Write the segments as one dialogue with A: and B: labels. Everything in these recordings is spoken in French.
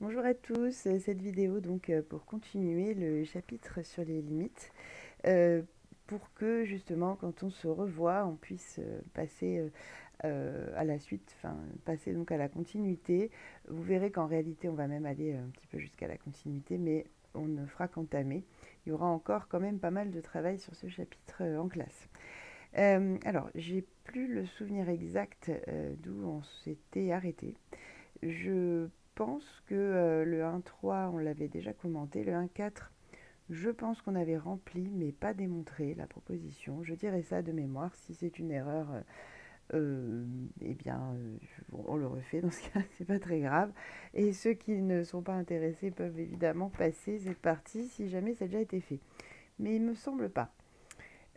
A: Bonjour à tous, cette vidéo donc pour continuer le chapitre sur les limites, euh, pour que justement quand on se revoit, on puisse passer à la suite, enfin passer donc à la continuité. Vous verrez qu'en réalité on va même aller un petit peu jusqu'à la continuité, mais on ne fera qu'entamer. Il y aura encore quand même pas mal de travail sur ce chapitre en classe. Alors, j'ai plus le souvenir exact d'où on s'était arrêté. Je pense que le 1.3, on l'avait déjà commenté. Le 1.4, je pense qu'on avait rempli, mais pas démontré la proposition. Je dirais ça de mémoire. Si c'est une erreur, eh bien, on le refait. Dans ce cas, c'est pas très grave. Et ceux qui ne sont pas intéressés peuvent évidemment passer cette partie si jamais ça a déjà été fait. Mais il me semble pas.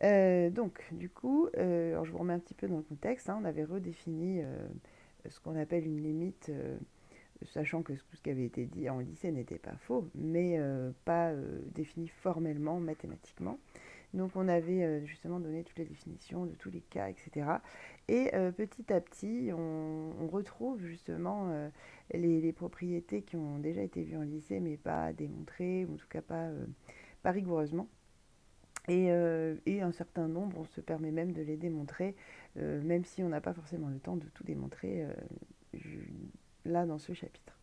A: Donc, du coup, alors je vous remets un petit peu dans le contexte, hein. On avait redéfini ce qu'on appelle une limite, sachant que tout ce qui avait été dit en lycée n'était pas faux, mais pas défini formellement, mathématiquement. Donc on avait justement donné toutes les définitions de tous les cas, etc. Et petit à petit, on retrouve justement les propriétés qui ont déjà été vues en lycée, mais pas démontrées, ou en tout cas pas rigoureusement. Et un certain nombre, on se permet même de les démontrer, même si on n'a pas forcément le temps de tout démontrer là dans ce chapitre.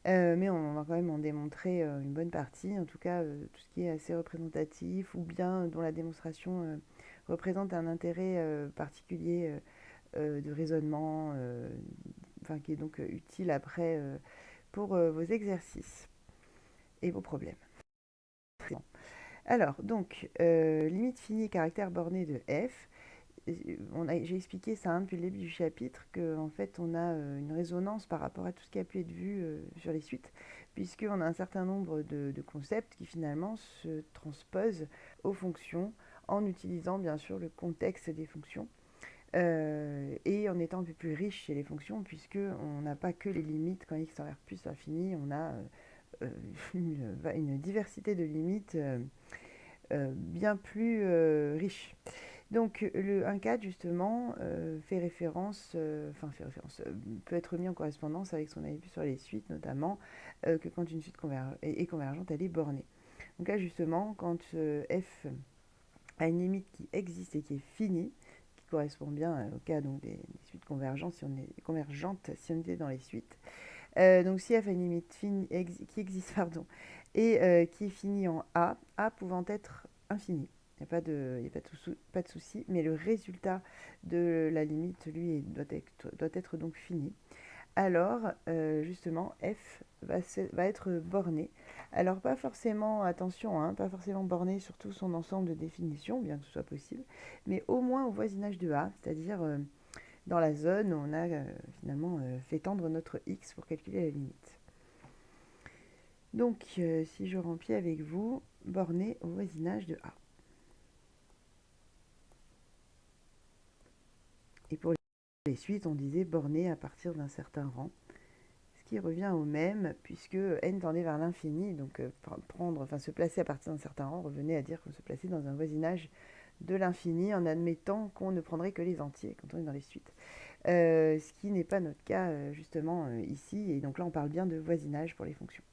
A: Mais on va quand même en démontrer une bonne partie, en tout cas tout ce qui est assez représentatif ou bien dont la démonstration représente un intérêt particulier de raisonnement, enfin qui est donc utile après pour vos exercices et vos problèmes. Alors, donc, limite finie caractère borné de f. J'ai expliqué ça depuis le début du chapitre, qu'en fait on a une résonance par rapport à tout ce qui a pu être vu sur les suites, puisqu'on a un certain nombre de concepts qui finalement se transposent aux fonctions en utilisant bien sûr le contexte des fonctions. Et en étant un peu plus riche chez les fonctions, puisqu'on n'a pas que les limites quand x tend vers plus l'infini, on a une diversité de limites bien plus riche. Donc le 1.4 justement fait référence, peut être mis en correspondance avec ce qu'on avait vu sur les suites, notamment que quand une suite est convergente, elle est bornée. Donc là justement, quand f a une limite qui existe et qui est finie, qui correspond bien au cas donc, des suites convergentes si on était dans les suites. Donc si f a une limite qui existe et qui est finie en a pouvant être infini. Il n'y a pas de souci, mais le résultat de la limite, lui, doit être donc fini. Alors, justement, f va être borné. Alors, pas forcément, attention, hein, pas forcément borné sur tout son ensemble de définitions, bien que ce soit possible, mais au moins au voisinage de a, c'est-à-dire dans la zone où on a finalement fait tendre notre x pour calculer la limite. Donc, si je remplis avec vous, borné au voisinage de a. Et pour les suites, on disait borné à partir d'un certain rang, ce qui revient au même, puisque n tendait vers l'infini, donc se placer à partir d'un certain rang revenait à dire qu'on se plaçait dans un voisinage de l'infini en admettant qu'on ne prendrait que les entiers quand on est dans les suites. Ce qui n'est pas notre cas justement ici, et donc là on parle bien de voisinage pour les fonctions.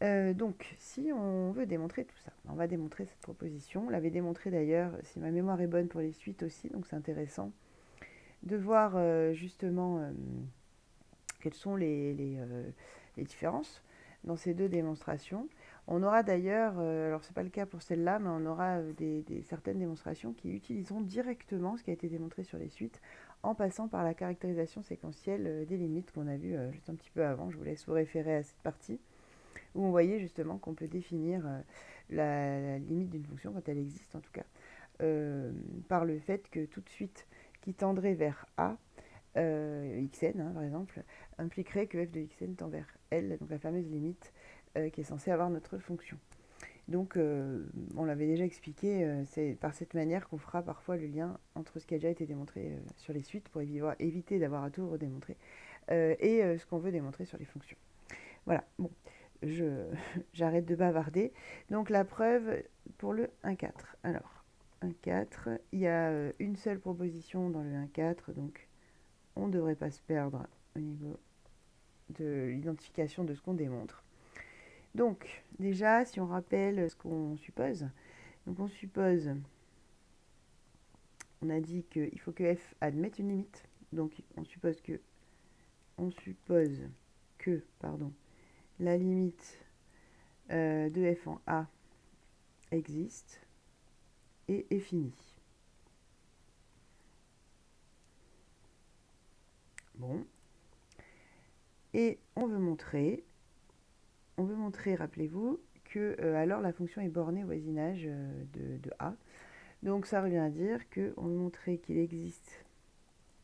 A: Donc, si on veut démontrer tout ça, on va démontrer cette proposition. On l'avait démontré d'ailleurs, si ma mémoire est bonne, pour les suites aussi, donc c'est intéressant de voir justement quelles sont les différences dans ces deux démonstrations. On aura d'ailleurs, alors c'est pas le cas pour celle-là, mais on aura certaines démonstrations qui utiliseront directement ce qui a été démontré sur les suites en passant par la caractérisation séquentielle des limites qu'on a vu juste un petit peu avant. Je vous laisse vous référer à cette partie où on voyait justement qu'on peut définir la limite d'une fonction quand elle existe en tout cas, par le fait que tout de suite qui tendrait vers a, xn par exemple, impliquerait que f de xn tend vers L, donc la fameuse limite qui est censée avoir notre fonction. Donc, on l'avait déjà expliqué, c'est par cette manière qu'on fera parfois le lien entre ce qui a déjà été démontré sur les suites pour éviter d'avoir à tout redémontrer et ce qu'on veut démontrer sur les fonctions. Voilà, bon, j'arrête de bavarder. Donc la preuve pour le 1.4. Alors, 1.4, il y a une seule proposition dans le 1.4, donc on ne devrait pas se perdre au niveau de l'identification de ce qu'on démontre. Donc, déjà, si on rappelle ce qu'on suppose, donc on suppose, on a dit qu'il faut que f admette une limite. Donc, on suppose que la limite de f en a existe et est finie. Bon. Et on veut montrer, rappelez-vous, que alors la fonction est bornée au voisinage de A. Donc ça revient à dire qu'on veut montrer qu'il existe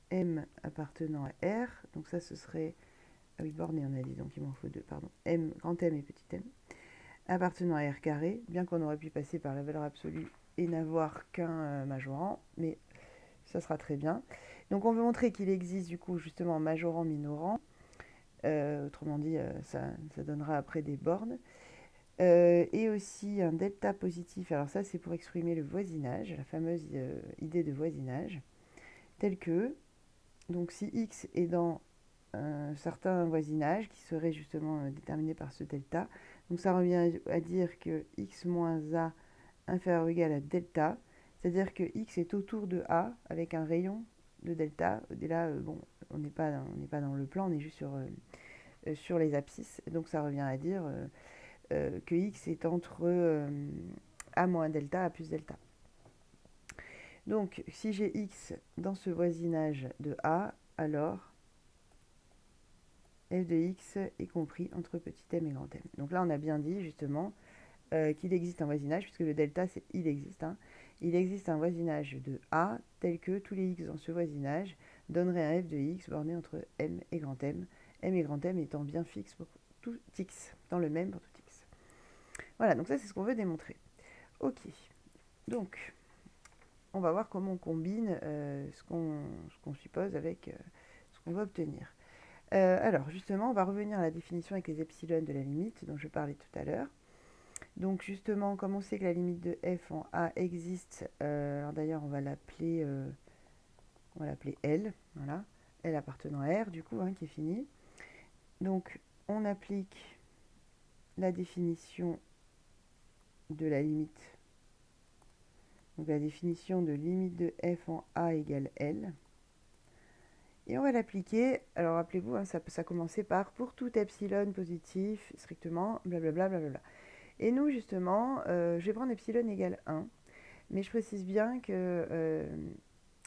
A: M appartenant à R. Donc ça, ce serait... Ah oui, borné, on a dit, donc il m'en faut deux, pardon. M, grand M et petit m. Appartenant à R carré, bien qu'on aurait pu passer par la valeur absolue et n'avoir qu'un majorant, mais ça sera très bien. Donc on veut montrer qu'il existe du coup justement majorant, minorant. Autrement dit, ça donnera après des bornes. Et aussi un delta positif. Alors ça, c'est pour exprimer le voisinage, la fameuse idée de voisinage, tel que, donc si x est dans un certain voisinage qui serait justement déterminé par ce delta, donc ça revient à dire que x moins a inférieur ou égal à delta, c'est-à-dire que x est autour de a avec un rayon de delta. Et là, bon, on n'est pas dans le plan, on est juste sur les abscisses. Donc ça revient à dire que x est entre a moins delta, a plus delta. Donc si j'ai x dans ce voisinage de a, alors f de x est compris entre petit m et grand m. Donc là, on a bien dit justement qu'il existe un voisinage, puisque le delta, c'est il existe. Hein. Il existe un voisinage de A tel que tous les x dans ce voisinage donneraient un f de x borné entre m et grand m et grand m étant bien fixe pour tout x, dans le même pour tout x. Voilà, donc ça, c'est ce qu'on veut démontrer. Ok, donc on va voir comment on combine ce qu'on suppose avec ce qu'on va obtenir. Alors, justement, on va revenir à la définition avec les epsilon de la limite dont je parlais tout à l'heure. Donc, justement, comme on sait que la limite de f en a existe, alors d'ailleurs, on va l'appeler L, voilà, L appartenant à R, du coup, hein, qui est fini. Donc, on applique la définition de la limite. Donc, la définition de limite de f en a égale L. Et on va l'appliquer, alors rappelez-vous, hein, ça commençait par pour tout epsilon positif, strictement, blablabla, blablabla. Et nous, justement, je vais prendre epsilon égale 1, mais je précise bien que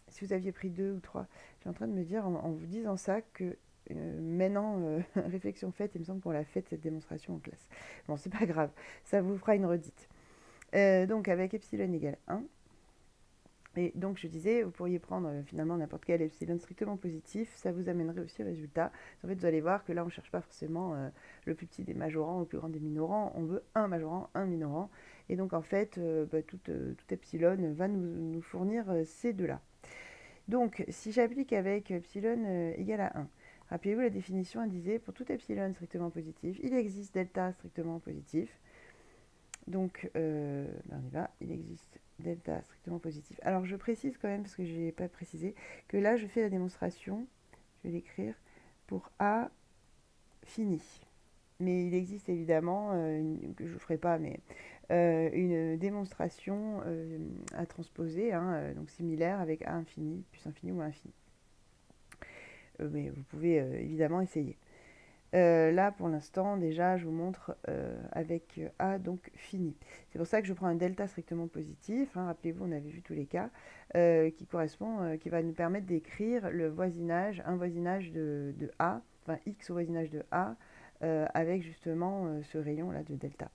A: si vous aviez pris 2 ou 3, je suis en train de me dire, en vous disant ça, que maintenant, réflexion faite, il me semble qu'on l'a faite cette démonstration en classe. Bon, c'est pas grave, ça vous fera une redite. Donc, avec epsilon égale 1, et donc je disais, vous pourriez prendre finalement n'importe quel epsilon strictement positif, ça vous amènerait aussi au résultat. En fait, vous allez voir que là, on ne cherche pas forcément le plus petit des majorants ou le plus grand des minorants, on veut un majorant, un minorant. Et donc en fait, tout epsilon va nous fournir ces deux-là. Donc si j'applique avec epsilon égal à 1, rappelez-vous la définition, elle disait, pour tout epsilon strictement positif, il existe delta strictement positif. Donc, on y va, il existe delta strictement positif. Alors, je précise quand même, parce que je n'ai pas précisé, que là, je fais la démonstration, je vais l'écrire, pour A fini. Mais il existe évidemment, que je ne ferai pas, mais une démonstration à transposer, hein, donc similaire avec A infini, plus infini ou infini. Mais vous pouvez évidemment essayer. Là, pour l'instant, déjà, je vous montre avec A, donc fini. C'est pour ça que je prends un delta strictement positif. Hein, rappelez-vous, on avait vu tous les cas, qui correspond, qui va nous permettre d'écrire le voisinage, un voisinage de A, enfin x au voisinage de A, avec justement ce rayon-là de delta.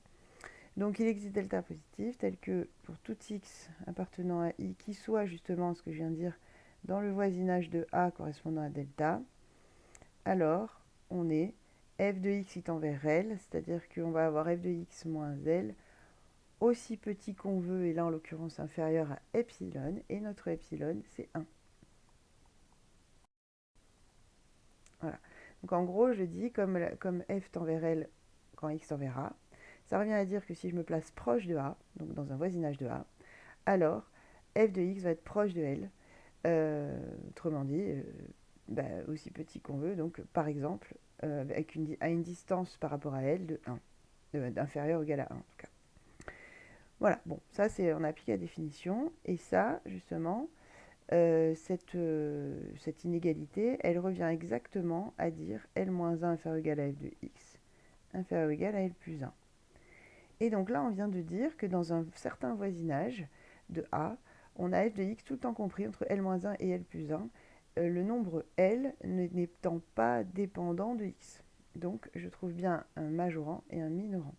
A: Donc, il existe delta positif, tel que pour tout x appartenant à i, qui soit justement ce que je viens de dire, dans le voisinage de A correspondant à delta, alors on est f de x étant vers L, c'est-à-dire qu'on va avoir f de x moins L aussi petit qu'on veut, et là en l'occurrence inférieur à epsilon, et notre epsilon c'est 1. Voilà. Donc en gros, je dis comme f tend vers L quand x tend vers A, ça revient à dire que si je me place proche de A, donc dans un voisinage de A, alors f de x va être proche de L, autrement dit, aussi petit qu'on veut, donc par exemple, à une distance par rapport à L de 1, d'inférieur ou égal à 1 en tout cas. Voilà, bon, ça c'est on applique la définition, et ça, justement, cette inégalité, elle revient exactement à dire L-1 inférieur ou égal à F de x, inférieur ou égal à L plus 1. Et donc là, on vient de dire que dans un certain voisinage de A, on a f de x tout le temps compris entre L-1 et L plus 1, le nombre L n'étant pas dépendant de x. Donc, je trouve bien un majorant et un minorant.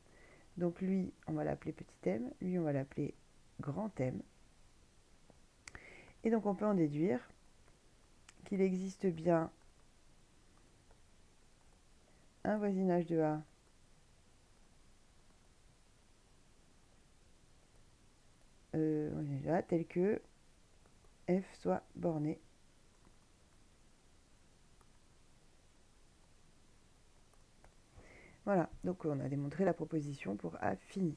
A: Donc, lui, on va l'appeler petit m, lui, on va l'appeler grand M. Et donc, on peut en déduire qu'il existe bien un voisinage de A tel que f soit borné. Voilà, donc on a démontré la proposition pour A fini.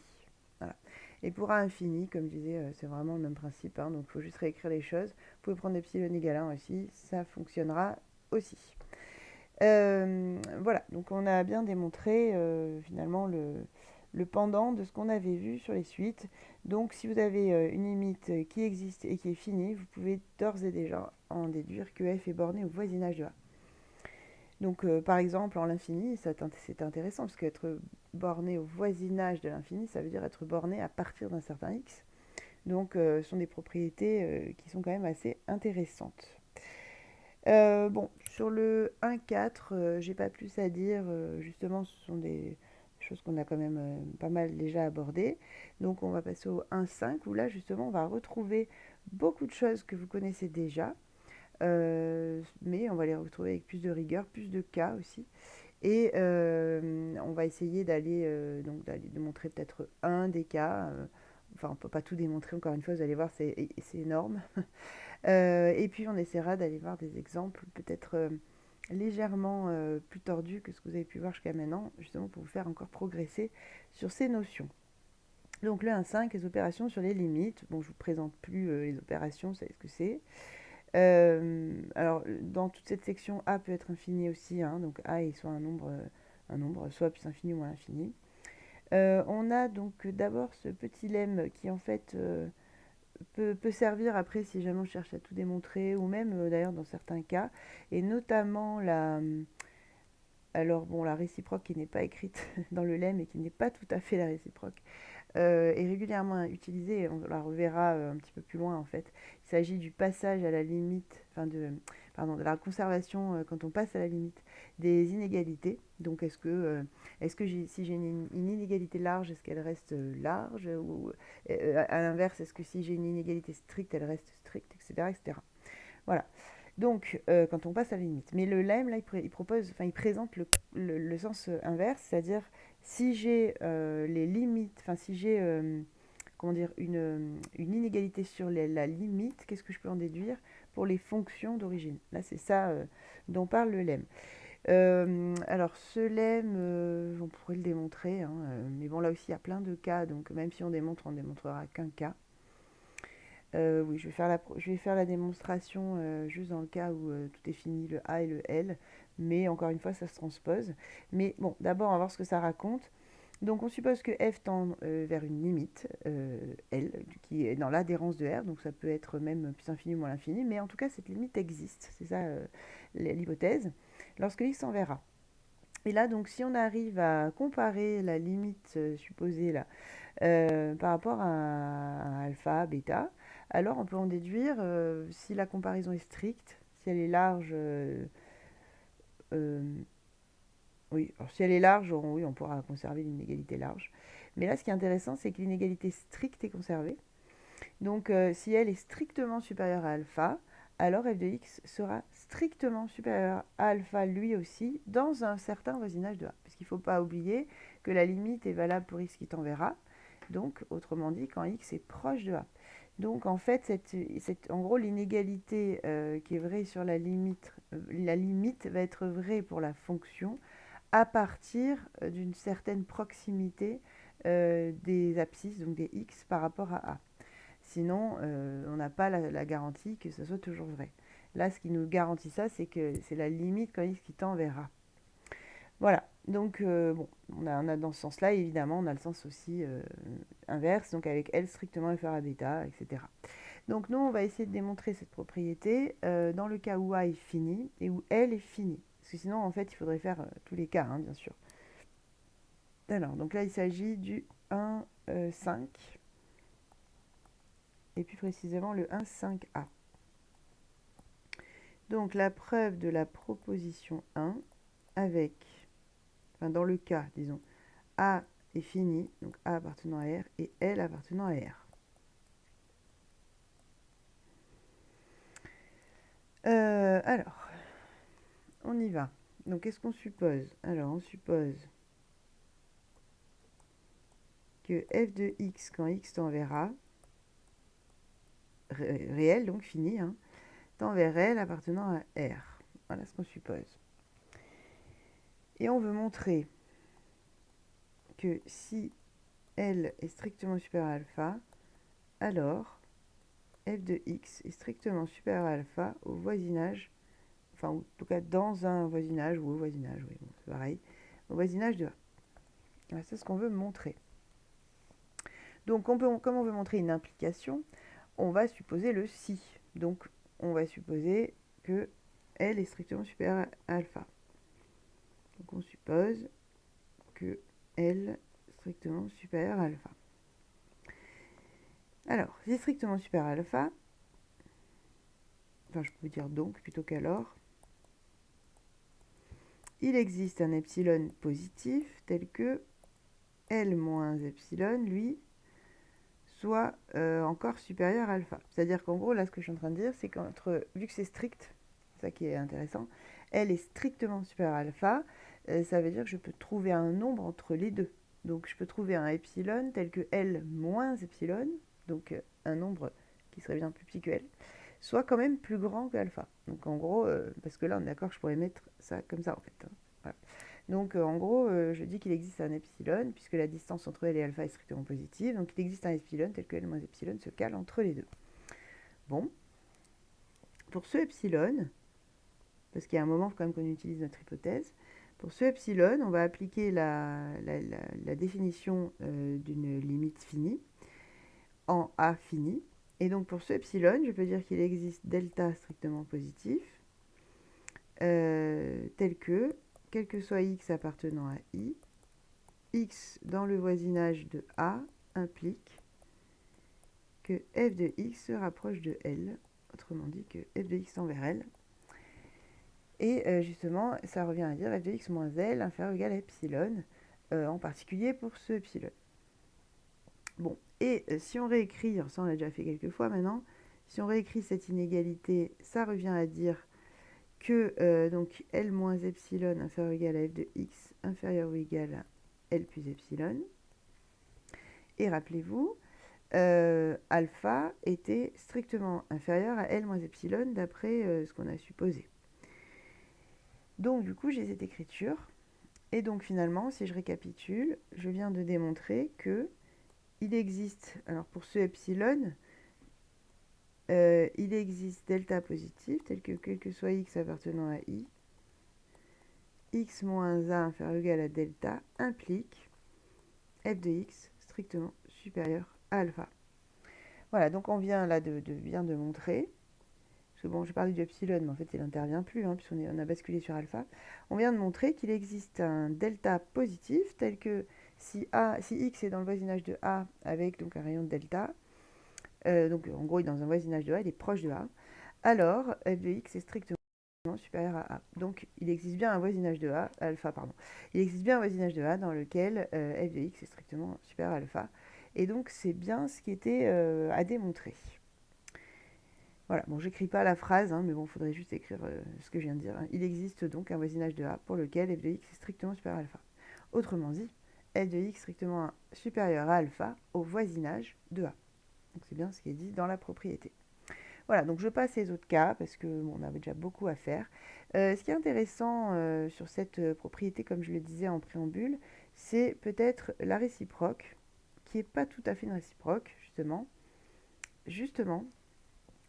A: Voilà. Et pour A infini, comme je disais, c'est vraiment le même principe, hein, donc il faut juste réécrire les choses. Vous pouvez prendre epsilon égale 1 aussi, ça fonctionnera aussi. Voilà, donc on a bien démontré finalement le pendant de ce qu'on avait vu sur les suites. Donc si vous avez une limite qui existe et qui est finie, vous pouvez d'ores et déjà en déduire que f est borné au voisinage de A. Donc, par exemple, en l'infini, c'est intéressant, parce qu'être borné au voisinage de l'infini, ça veut dire être borné à partir d'un certain x. Donc, ce sont des propriétés qui sont quand même assez intéressantes. Bon, sur le 1,4, j'ai pas plus à dire. Justement, ce sont des choses qu'on a quand même pas mal déjà abordées. Donc, on va passer au 1,5, où là, justement, on va retrouver beaucoup de choses que vous connaissez déjà. Mais on va les retrouver avec plus de rigueur, plus de cas aussi. Et on va essayer de montrer peut-être un des cas. Enfin, on ne peut pas tout démontrer, encore une fois, vous allez voir, c'est énorme. Et puis on essaiera d'aller voir des exemples peut-être légèrement plus tordus que ce que vous avez pu voir jusqu'à maintenant, justement pour vous faire encore progresser sur ces notions. Donc le 1,5, les opérations sur les limites. Bon, je ne vous présente plus les opérations, vous savez ce que c'est. Alors, dans toute cette section, A peut être infini aussi, hein, donc A est soit un nombre soit plus infini ou moins infini. On a donc d'abord ce petit lemme qui en fait peut servir après si jamais on cherche à tout démontrer, ou même d'ailleurs dans certains cas, et notamment alors bon, la réciproque qui n'est pas écrite dans le lemme et qui n'est pas tout à fait la réciproque, est régulièrement utilisée, on la reverra un petit peu plus loin en fait. Il s'agit du passage à la limite, de la conservation quand on passe à la limite des inégalités. Donc si j'ai une inégalité large, est-ce qu'elle reste large, ou à l'inverse, est-ce que si j'ai une inégalité stricte, elle reste stricte, etc. etc. Voilà. Donc, quand on passe à la limite. Mais le lemme, là, il présente le sens inverse, c'est-à-dire si j'ai les limites, enfin, si j'ai, comment dire, une inégalité sur la limite, qu'est-ce que je peux en déduire pour les fonctions d'origine? Là, c'est ça dont parle le lemme. Alors, ce lemme, on pourrait le démontrer, hein, mais bon, là aussi, il y a plein de cas, donc même si on démontre, on ne démontrera qu'un cas. Oui, je vais faire la démonstration juste dans le cas où tout est fini, le A et le L, mais encore une fois, ça se transpose. Mais bon, d'abord, on va voir ce que ça raconte. Donc, on suppose que f tend vers une limite, L, qui est dans l'adhérence de R, donc ça peut être même plus infini ou moins l'infini, mais en tout cas, cette limite existe, c'est ça l'hypothèse, lorsque x tend vers A. Et là, donc, si on arrive à comparer la limite supposée là, par rapport à alpha, bêta, alors on peut en déduire si la comparaison est stricte, si elle est large. Euh, oui, alors si elle est large, oui, on pourra conserver l'inégalité large. Mais là, ce qui est intéressant, c'est que l'inégalité stricte est conservée. Donc, si elle est strictement supérieure à alpha, alors f de x sera strictement supérieur à alpha lui aussi dans un certain voisinage de A. Parce qu'il ne faut pas oublier que la limite est valable pour x qui tend vers A. Donc, autrement dit, quand x est proche de A. Donc, en fait, en gros, l'inégalité qui est vraie sur la limite va être vraie pour la fonction à partir d'une certaine proximité des abscisses, donc des x par rapport à A. Sinon, on n'a pas la garantie que ce soit toujours vrai. Là, ce qui nous garantit ça, c'est que c'est la limite quand x qui tend vers A. Voilà, donc bon, on a dans ce sens-là, évidemment, on a le sens aussi inverse, donc avec L strictement inférieur à bêta, etc. Donc nous, on va essayer de démontrer cette propriété dans le cas où A est fini et où L est fini. Parce que sinon, en fait, il faudrait faire tous les cas, hein, bien sûr. Alors, donc là, il s'agit du 1, 5, et plus précisément le 1, 5A. Donc la preuve de la proposition 1 avec, enfin dans le cas, disons, A est fini, donc A appartenant à R, et L appartenant à R. Alors, on y va. Donc, qu'est-ce qu'on suppose? Alors, on suppose que f de x, quand x tend vers A, réel, donc fini, hein, tend vers L appartenant à R. Voilà ce qu'on suppose. Et on veut montrer que si L est strictement supérieur à alpha, alors f de x est strictement supérieur à alpha au voisinage, enfin, en tout cas dans un voisinage ou au voisinage, oui, bon, c'est pareil, au voisinage de A. Voilà, c'est ce qu'on veut montrer. Donc, comme on veut montrer une implication, on va supposer le si. Donc, on va supposer que L est strictement supérieur à alpha. Donc, on suppose que L est strictement supérieur à alpha. Alors, si strictement supérieur à alpha, enfin, je peux dire donc plutôt qu'alors, il existe un epsilon positif tel que L moins epsilon, lui, soit encore supérieur à alpha. C'est-à-dire qu'en gros, là, ce que je suis en train de dire, c'est qu'entre, vu que c'est strict, c'est ça qui est intéressant, L est strictement supérieur à alpha, ça veut dire que je peux trouver un nombre entre les deux. Donc je peux trouver un epsilon tel que L moins epsilon, donc un nombre qui serait bien plus petit que L, soit quand même plus grand que alpha. Donc en gros, parce que là on est d'accord que je pourrais mettre ça comme ça en fait, hein. Voilà. Donc en gros, je dis qu'il existe un epsilon, puisque la distance entre L et alpha est strictement positive, donc il existe un epsilon tel que L moins epsilon se cale entre les deux. Bon, pour ce epsilon, parce qu'il y a un moment quand même qu'on utilise notre hypothèse, pour ce epsilon, on va appliquer la définition d'une limite finie en A fini. Et donc pour ce epsilon, je peux dire qu'il existe delta strictement positif, tel que, quel que soit x appartenant à i, x dans le voisinage de A implique que f de x se rapproche de L, autrement dit que f de x tend vers L. Et justement, ça revient à dire f de x moins L inférieur ou égal à epsilon, en particulier pour ce epsilon. Bon, et si on réécrit, ça on l'a déjà fait quelques fois maintenant, si on réécrit cette inégalité, ça revient à dire que donc L moins epsilon inférieur ou égal à f de x inférieur ou égal à L plus epsilon. Et rappelez-vous, alpha était strictement inférieur à L moins epsilon d'après ce qu'on a supposé. Donc du coup, j'ai cette écriture. Et donc finalement, si je récapitule, je viens de démontrer que il existe, alors pour ce epsilon, il existe delta positif, tel que quel que soit x appartenant à i, x moins a inférieur ou égal à delta implique f de x strictement supérieur à alpha. Voilà, donc on vient là bien de montrer, parce que bon, je parlais du epsilon, mais en fait il n'intervient plus, hein, puisqu'on a basculé sur alpha. On vient de montrer qu'il existe un delta positif, tel que si x est dans le voisinage de A avec donc un rayon de delta, donc en gros il est dans un voisinage de A, il est proche de A, alors f de x est strictement supérieur à A. Donc il existe bien un voisinage de A, alpha, pardon. Il existe bien un voisinage de A dans lequel f de x est strictement supérieur à alpha. Et donc c'est bien ce qui était à démontrer. Voilà, bon, j'écris pas la phrase, hein, mais bon, il faudrait juste écrire ce que je viens de dire, hein. Il existe donc un voisinage de A pour lequel f de x est strictement supérieur à alpha. Autrement dit, f de x strictement supérieur à alpha au voisinage de A. Donc c'est bien ce qui est dit dans la propriété. Voilà, donc je passe les autres cas parce que bon, on avait déjà beaucoup à faire. Ce qui est intéressant sur cette propriété, comme je le disais en préambule, c'est peut-être la réciproque, qui n'est pas tout à fait une réciproque, justement. Justement,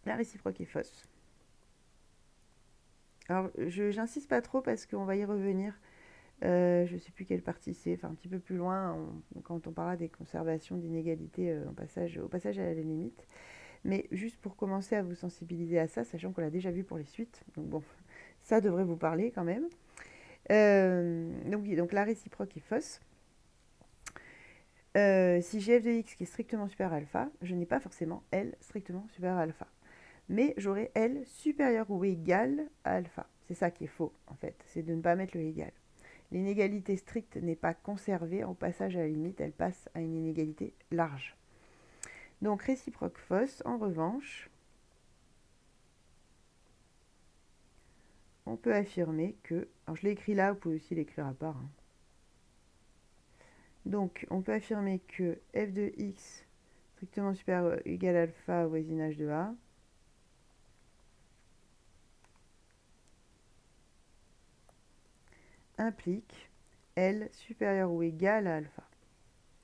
A: la réciproque est fausse. Alors, j'insiste pas trop parce qu'on va y revenir Je ne sais plus quelle partie c'est, enfin un petit peu plus loin, quand on parlera des conservations d'inégalités au passage à la limite. Mais juste pour commencer à vous sensibiliser à ça, sachant qu'on l'a déjà vu pour les suites, donc bon, ça devrait vous parler quand même. Donc oui, donc la réciproque est fausse. Si j'ai f de x qui est strictement supérieur à alpha, je n'ai pas forcément L strictement supérieur à alpha. Mais j'aurai L supérieur ou égal à alpha. C'est ça qui est faux, en fait. C'est de ne pas mettre le égal. L'inégalité stricte n'est pas conservée au passage à la limite, elle passe à une inégalité large. Donc réciproque fausse, en revanche, on peut affirmer que... Alors je l'ai écrit là, vous pouvez aussi l'écrire à part. Donc on peut affirmer que f de x strictement supérieur ou égal à alpha au voisinage de A implique L supérieur ou égal à alpha.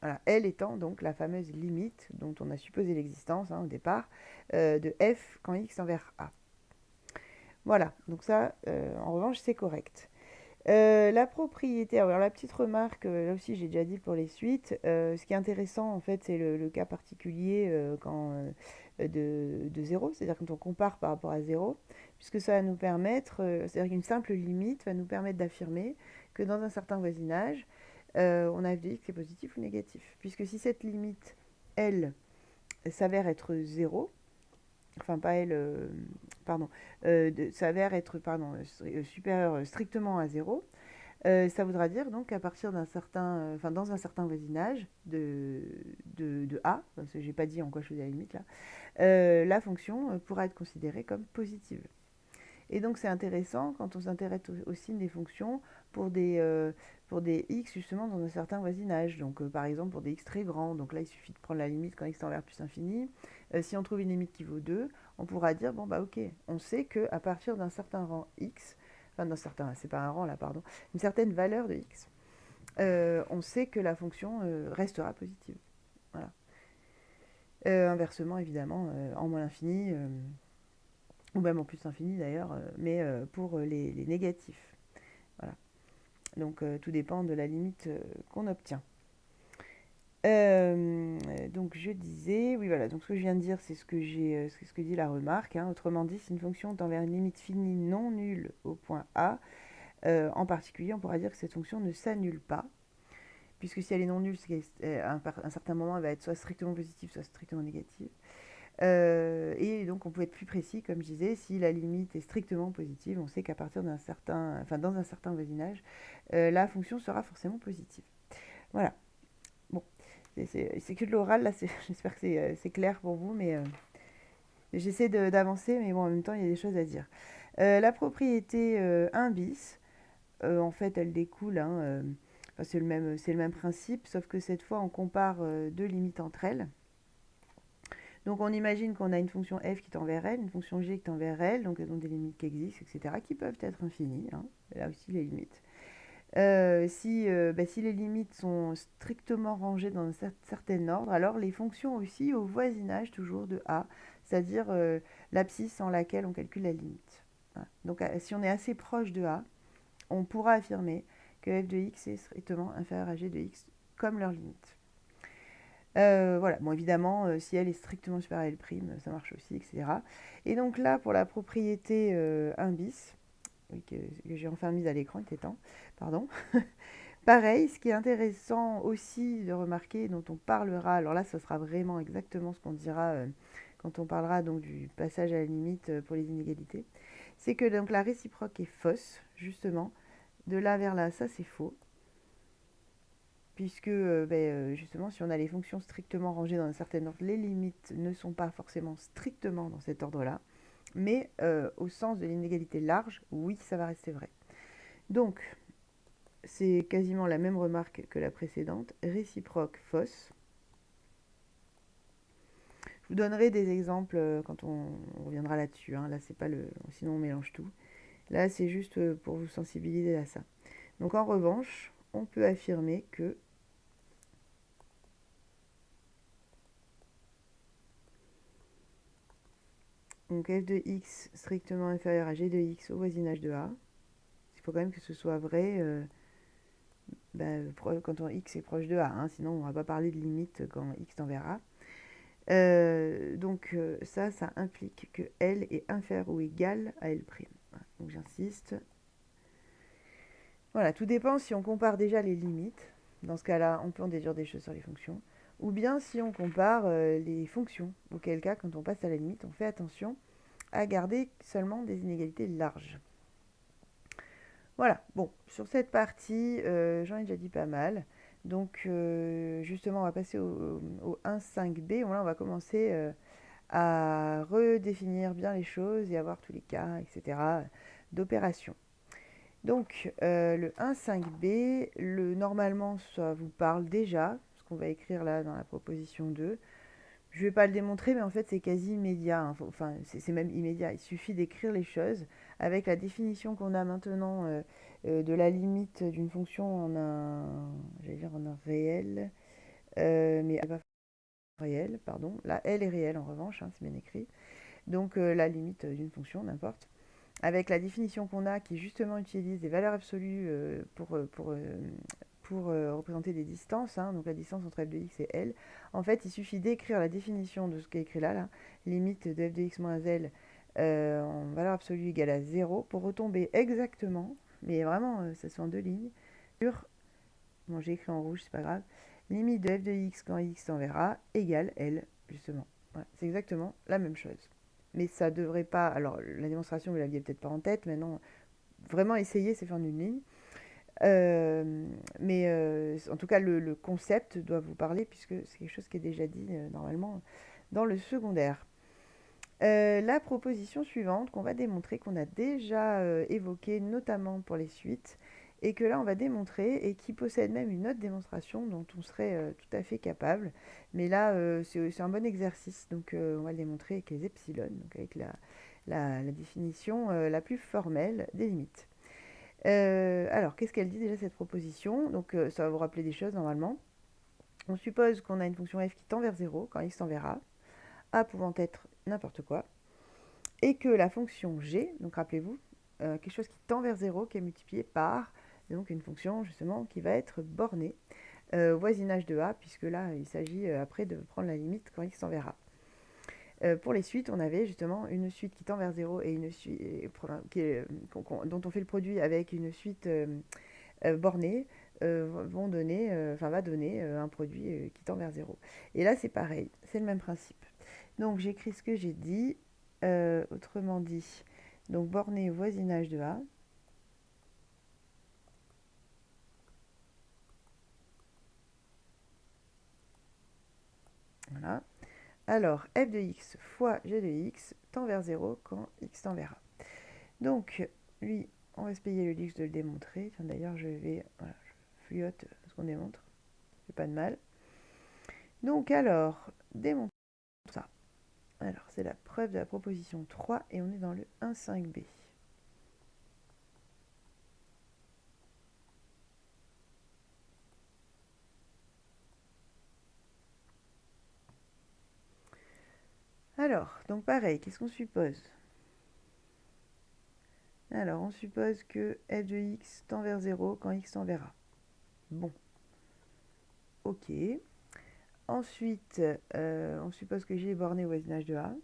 A: Voilà, L étant donc la fameuse limite dont on a supposé l'existence au départ de f quand x tend vers A. Voilà, donc ça, en revanche, c'est correct. La propriété, alors la petite remarque, là aussi j'ai déjà dit pour les suites, ce qui est intéressant en fait c'est le cas particulier de 0, c'est-à-dire quand on compare par rapport à 0, puisque ça va nous permettre, c'est-à-dire qu'une simple limite va nous permettre d'affirmer que dans un certain voisinage, on a f de x qui est positif ou négatif. Puisque si cette limite, elle, s'avère être 0, enfin pas elle, pardon, s'avère être supérieur strictement à 0, ça voudra dire donc qu'à partir d'un certain, enfin dans un certain voisinage de A, parce que j'ai pas dit en quoi je faisais la limite là, la fonction pourra être considérée comme positive. Et donc c'est intéressant quand on s'intéresse au signe des fonctions pour des x justement dans un certain voisinage. Donc par exemple pour des x très grands, donc là il suffit de prendre la limite quand x tend vers plus infini. Si on trouve une limite qui vaut 2, on pourra dire bon bah ok, on sait qu'à partir d'un certain rang x, enfin d'un certain, c'est pas un rang là pardon, une certaine valeur de x, on sait que la fonction restera positive. Voilà. Inversement évidemment, en moins l'infini ou même en plus infini d'ailleurs, mais pour les négatifs. Voilà. Donc tout dépend de la limite qu'on obtient. Donc je disais, oui voilà, donc ce que je viens de dire, c'est ce que dit la remarque. Autrement dit, si une fonction tend vers une limite finie non nulle au point A, en particulier, on pourra dire que cette fonction ne s'annule pas, puisque si elle est non nulle, c'est qu'à un certain moment, elle va être soit strictement positive, soit strictement négative. Et donc on peut être plus précis, comme je disais, si la limite est strictement positive, on sait qu'à partir d'un certain, enfin dans un certain voisinage, la fonction sera forcément positive. Voilà. Bon, c'est que de l'oral là. J'espère que c'est clair pour vous, mais j'essaie d'avancer, mais bon, en même temps il y a des choses à dire. La propriété 1 bis, en fait, elle découle. Enfin, c'est le même principe, sauf que cette fois on compare deux limites entre elles. Donc on imagine qu'on a une fonction f qui tend vers L, une fonction g qui tend vers L, donc elles ont des limites qui existent, etc., qui peuvent être infinies. Là aussi les limites. Si les limites sont strictement rangées dans un certain ordre, alors les fonctions aussi au voisinage toujours de A, c'est-à-dire l'abscisse en laquelle on calcule la limite. Voilà. Donc si on est assez proche de A, on pourra affirmer que f de x est strictement inférieur à g de x comme leur limite. Voilà, bon évidemment, si elle est strictement supérieure à L', ça marche aussi, etc. Et donc là, pour la propriété 1 bis, oui, que j'ai enfin mise à l'écran, il était temps, pardon. Pareil, ce qui est intéressant aussi de remarquer, dont on parlera, alors là, ce sera vraiment exactement ce qu'on dira quand on parlera donc du passage à la limite pour les inégalités, c'est que donc la réciproque est fausse, justement. De là vers là, ça c'est faux. Puisque justement, si on a les fonctions strictement rangées dans un certain ordre, les limites ne sont pas forcément strictement dans cet ordre-là, mais au sens de l'inégalité large, oui, ça va rester vrai. Donc, c'est quasiment la même remarque que la précédente, réciproque fausse. Je vous donnerai des exemples quand on reviendra là-dessus. Là, c'est pas le, sinon on mélange tout. Là, c'est juste pour vous sensibiliser à ça. Donc, en revanche, on peut affirmer que donc f de x strictement inférieur à g de x au voisinage de A. Il faut quand même que ce soit vrai quand x est proche de a, hein, sinon on ne va pas parler de limite quand x tend vers a. Donc ça implique que L est inférieur ou égal à L'. Voilà, donc j'insiste. Voilà, tout dépend si on compare déjà les limites. Dans ce cas-là, on peut en déduire des choses sur les fonctions. Ou bien si on compare les fonctions. Auquel cas, quand on passe à la limite, on fait attention à garder seulement des inégalités larges. Voilà, bon, sur cette partie, j'en ai déjà dit pas mal. Donc, justement, on va passer au 1.5b. Voilà, on va commencer à redéfinir bien les choses et avoir tous les cas, etc., d'opération. Donc, le 1.5b, normalement, ça vous parle déjà, ce qu'on va écrire là dans la proposition 2. Je ne vais pas le démontrer, mais en fait, c'est quasi immédiat. Hein. Enfin, c'est même immédiat. Il suffit d'écrire les choses avec la définition qu'on a maintenant de la limite d'une fonction en un réel, mais pas réel, pardon. La L est réelle en revanche, hein, c'est bien écrit. Donc, la limite d'une fonction, n'importe. Avec la définition qu'on a, qui justement utilise des valeurs absolues pour représenter des distances, hein, donc la distance entre f de x et L, en fait, il suffit d'écrire la définition de ce qui est écrit là, limite de f de x moins L en valeur absolue égale à 0, pour retomber exactement, mais vraiment, ça se fait en deux lignes, sur, bon, j'ai écrit en rouge, c'est pas grave, limite de f de x quand x tend vers a égale L, justement. Voilà, c'est exactement la même chose. Mais ça devrait pas. Alors, la démonstration, vous l'aviez peut-être pas en tête, mais non, vraiment essayer, c'est faire une ligne. Mais en tout cas, le concept doit vous parler, puisque c'est quelque chose qui est déjà dit normalement dans le secondaire. La proposition suivante qu'on va démontrer, qu'on a déjà évoquée, notamment pour les suites, et que là on va démontrer, et qui possède même une autre démonstration dont on serait tout à fait capable. Mais là, c'est un bon exercice, donc on va le démontrer avec les epsilon, donc avec la définition la plus formelle des limites. Alors, qu'est-ce qu'elle dit déjà cette proposition? Donc ça va vous rappeler des choses normalement. On suppose qu'on a une fonction f qui tend vers 0 quand x tend vers a pouvant être n'importe quoi, et que la fonction g, donc rappelez-vous, quelque chose qui tend vers 0, qui est multiplié par donc une fonction justement qui va être bornée, voisinage de a, puisque là il s'agit après de prendre la limite quand x tend vers a. Pour les suites, on avait justement une suite qui tend vers 0 et une suite dont on fait le produit avec une suite bornée, va donner un produit qui tend vers 0. Et là, c'est pareil, c'est le même principe. Donc, j'écris ce que j'ai dit, autrement dit, donc borné voisinage de A. Voilà. Alors, f de x fois g de x tend vers 0 quand x tend vers A. Donc, lui, on va se payer le luxe de le démontrer. Tiens, d'ailleurs, voilà, je fouillote ce qu'on démontre. C'est pas de mal. Donc, alors, démontre ça. Alors, c'est la preuve de la proposition 3 et on est dans le 1.5b. Alors, donc pareil, qu'est-ce qu'on suppose? Alors, on suppose que f de x tend vers 0 quand x tend vers a. Bon. Ok. Ensuite, on suppose que g est borné au voisinage de a.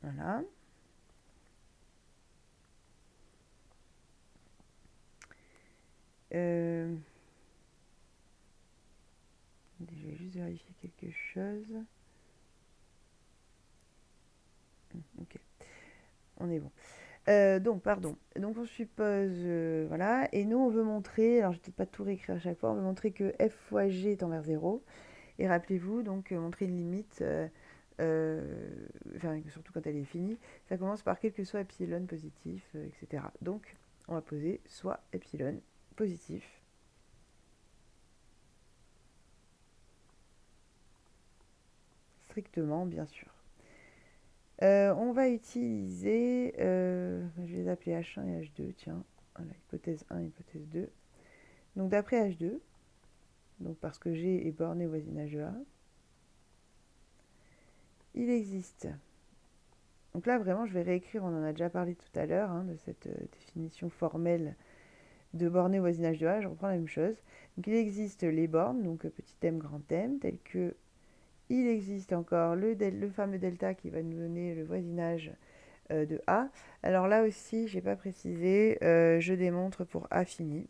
A: Voilà. Je vais juste vérifier quelque chose. Ok. On est bon. Donc, pardon. Donc, on suppose, voilà. Et nous, on veut montrer, alors je ne vais peut-être pas tout réécrire à chaque fois, on veut montrer que f fois g tend vers 0. Et rappelez-vous, donc, montrer une limite, enfin, surtout quand elle est finie, ça commence par quel que soit epsilon positif, etc. Donc, on va poser soit epsilon positif. Strictement, bien sûr. On va utiliser, je vais les appeler H1 et H2, tiens, voilà, hypothèse 1, hypothèse 2. Donc d'après H2, donc parce que G est borné au voisinage de A, il existe. Donc là, vraiment, je vais réécrire, on en a déjà parlé tout à l'heure, hein, de cette définition formelle de borné au voisinage de A, je reprends la même chose. Donc il existe les bornes, donc petit m, grand M, telles que il existe encore le fameux delta qui va nous donner le voisinage de A. Alors là aussi, je n'ai pas précisé, je démontre pour A fini.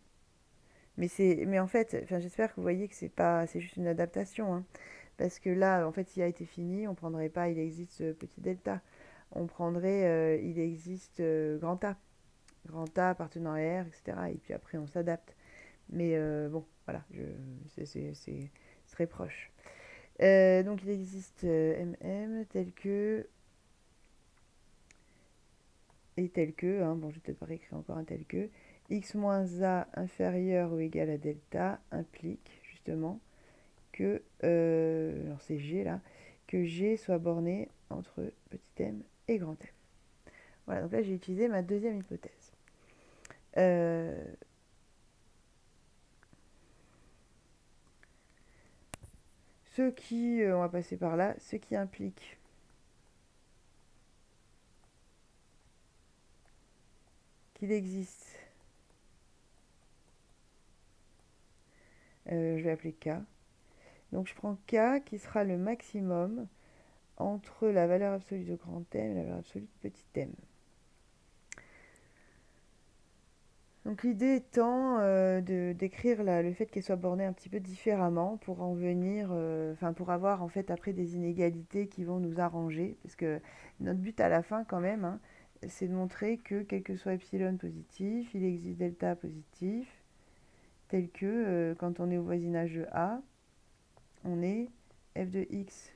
A: Mais en fait, j'espère que vous voyez que c'est juste une adaptation, hein. Parce que là, en fait, s'il a été fini, on ne prendrait pas il existe petit delta. On prendrait il existe grand A. Grand A appartenant à R, etc. Et puis après, on s'adapte. Mais bon, voilà, c'est très proche. Donc il existe MM tel que et tel que, hein, bon je vais peut-être pas réécrire encore un tel que, x moins a inférieur ou égal à delta implique justement que, alors c'est G là, que G soit borné entre petit m et grand M. Voilà, donc là j'ai utilisé ma deuxième hypothèse. Ce qui, on va passer par là, ce qui implique qu'il existe, je vais appeler K. Donc je prends K qui sera le maximum entre la valeur absolue de grand M et la valeur absolue de petit m. Donc l'idée étant d'écrire le fait qu'elle soit bornée un petit peu différemment pour en venir, pour avoir en fait après des inégalités qui vont nous arranger. Parce que notre but à la fin quand même, hein, c'est de montrer que quel que soit epsilon positif, il existe delta positif, tel que quand on est au voisinage de A, on est f de x,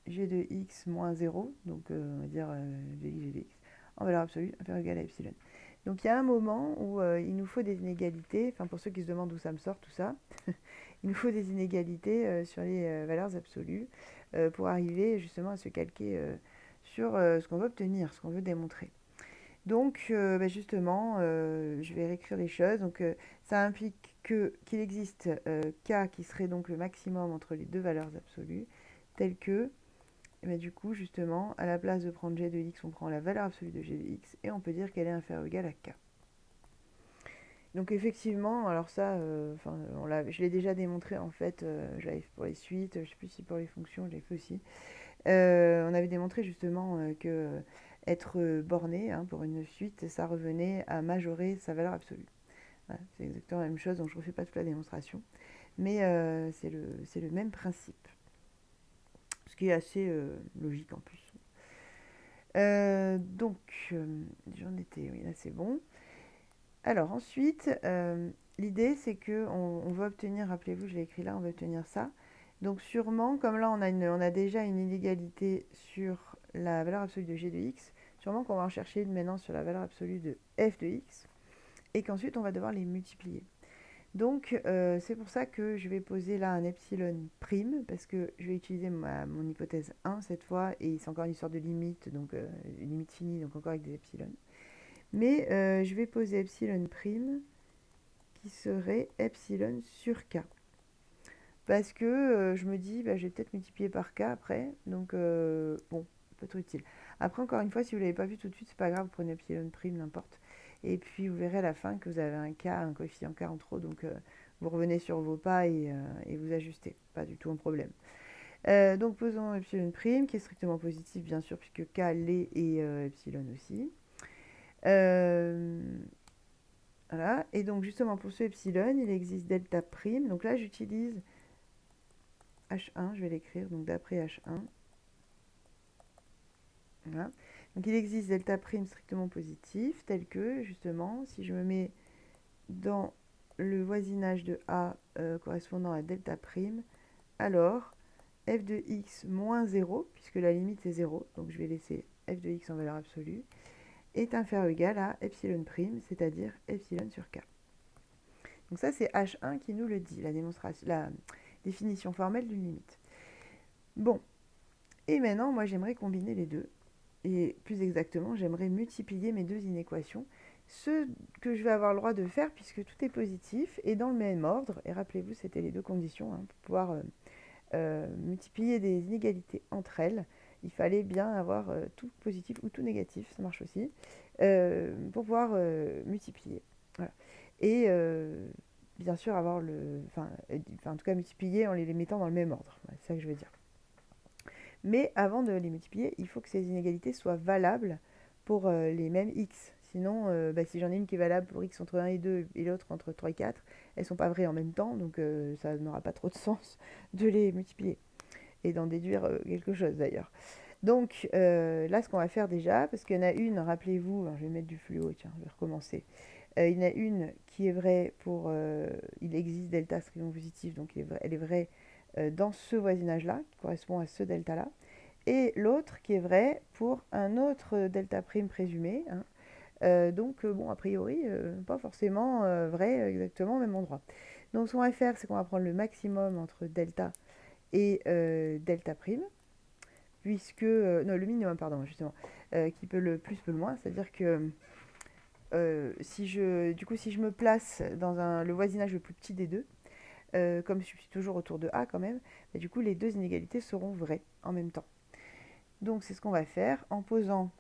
A: g de x moins 0, donc on va dire gx, g de x, en valeur absolue inférieure ou égale à epsilon. Donc il y a un moment où il nous faut des inégalités, enfin pour ceux qui se demandent d'où ça me sort tout ça, il nous faut des inégalités sur les valeurs absolues pour arriver justement à se calquer sur ce qu'on veut obtenir, ce qu'on veut démontrer. Donc justement, je vais réécrire les choses. Donc ça implique qu'il existe K qui serait donc le maximum entre les deux valeurs absolues, tel que, du coup, justement, à la place de prendre G de X, on prend la valeur absolue de G de X et on peut dire qu'elle est inférieure ou égale à K. Donc effectivement, alors ça, je l'ai déjà démontré en fait, j'avais fait pour les suites, je ne sais plus si pour les fonctions, je l'ai fait aussi. On avait démontré justement que être borné, hein, pour une suite, ça revenait à majorer sa valeur absolue. Voilà, c'est exactement la même chose, donc je ne refais pas toute la démonstration. Mais c'est le même principe, ce qui est assez logique en plus. J'en étais, oui, là c'est bon. Alors ensuite, l'idée c'est que on va obtenir, rappelez-vous, je l'ai écrit là, on va obtenir ça. Donc sûrement, comme là on a déjà une inégalité sur la valeur absolue de g de x, sûrement qu'on va en chercher une maintenant sur la valeur absolue de f de x, et qu'ensuite on va devoir les multiplier. Donc c'est pour ça que je vais poser là un epsilon prime, parce que je vais utiliser mon hypothèse 1 cette fois, et c'est encore une histoire de limite, donc une limite finie, donc encore avec des epsilon. Mais je vais poser epsilon prime qui serait epsilon sur k. Parce que je me dis, je vais peut-être multiplier par k après. Donc, bon, pas trop utile. Après, encore une fois, si vous ne l'avez pas vu tout de suite, c'est pas grave, vous prenez epsilon prime, n'importe. Et puis, vous verrez à la fin que vous avez un k, un coefficient k en trop. Donc, vous revenez sur vos pas et vous ajustez. Pas du tout un problème. Donc, posons epsilon prime, qui est strictement positif, bien sûr, puisque k l'est et epsilon aussi. Voilà. Et donc, justement, pour ce epsilon, il existe delta prime. Donc là, j'utilise H1, je vais l'écrire, donc d'après H1. Voilà. Donc il existe delta prime strictement positif, tel que, justement, si je me mets dans le voisinage de A correspondant à delta prime, alors f de x moins 0, puisque la limite est 0, donc je vais laisser f de x en valeur absolue, est inférieur ou égal à epsilon prime, c'est-à-dire epsilon sur k. Donc ça, c'est H1 qui nous le dit, la définition formelle d'une limite. Bon, et maintenant, moi, j'aimerais combiner les deux. Et plus exactement, j'aimerais multiplier mes deux inéquations, ce que je vais avoir le droit de faire puisque tout est positif et dans le même ordre. Et rappelez-vous, c'était les deux conditions, hein, pour pouvoir multiplier des inégalités entre elles. il fallait bien avoir tout positif ou tout négatif, ça marche aussi, pour pouvoir multiplier. Voilà. Et bien sûr avoir en tout cas multiplier en les mettant dans le même ordre. Voilà, c'est ça que je veux dire. Mais avant de les multiplier, il faut que ces inégalités soient valables pour les mêmes x. Sinon, si j'en ai une qui est valable pour x entre 1 et 2 et l'autre entre 3 et 4, elles ne sont pas vraies en même temps, donc ça n'aura pas trop de sens de les multiplier et d'en déduire quelque chose d'ailleurs. Donc là, ce qu'on va faire déjà, parce qu'il y en a une, rappelez-vous, je vais mettre du fluo, tiens, je vais recommencer. Il y en a une qui est vraie pour il existe delta strictement positif, donc elle est vraie dans ce voisinage-là, qui correspond à ce delta-là. Et l'autre qui est vraie pour un autre delta prime présumé. Hein. Donc, bon, a priori, pas forcément vrai exactement au même endroit. Donc, ce qu'on va faire, c'est qu'on va prendre le maximum entre delta et delta prime, puisque... non, le minimum, pardon, justement, qui peut le plus, peut le moins. C'est-à-dire que si je me place dans le voisinage le plus petit des deux, comme je suis toujours autour de A quand même, bah, du coup, les deux inégalités seront vraies en même temps. Donc, c'est ce qu'on va faire en posant...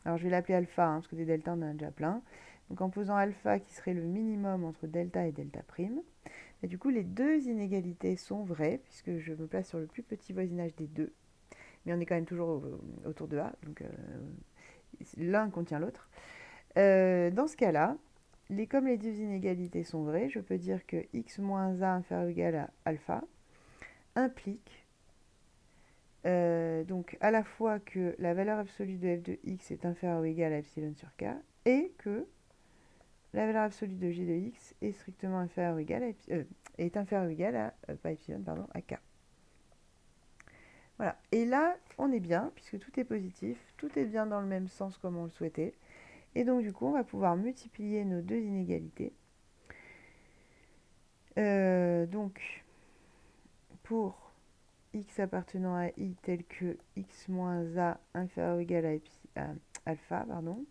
A: Alors, je vais l'appeler alpha, hein, parce que des deltas, on en a déjà plein. Donc, en posant alpha, qui serait le minimum entre delta et delta prime, et du coup, les deux inégalités sont vraies, puisque je me place sur le plus petit voisinage des deux. Mais on est quand même toujours autour de A, donc l'un contient l'autre. Dans ce cas-là, comme les deux inégalités sont vraies, je peux dire que x moins a inférieur ou égal à alpha implique donc à la fois que la valeur absolue de f de x est inférieure ou égale à epsilon sur k, et que la valeur absolue de g de x est strictement inférieure ou égale à, est inférieure ou égale à, pas epsilon, pardon, à k. Voilà. Et là, on est bien, puisque tout est positif, tout est bien dans le même sens comme on le souhaitait. Et donc, du coup, on va pouvoir multiplier nos deux inégalités. Donc, pour x appartenant à i tel que x moins a inférieur ou égal à alpha, pardon,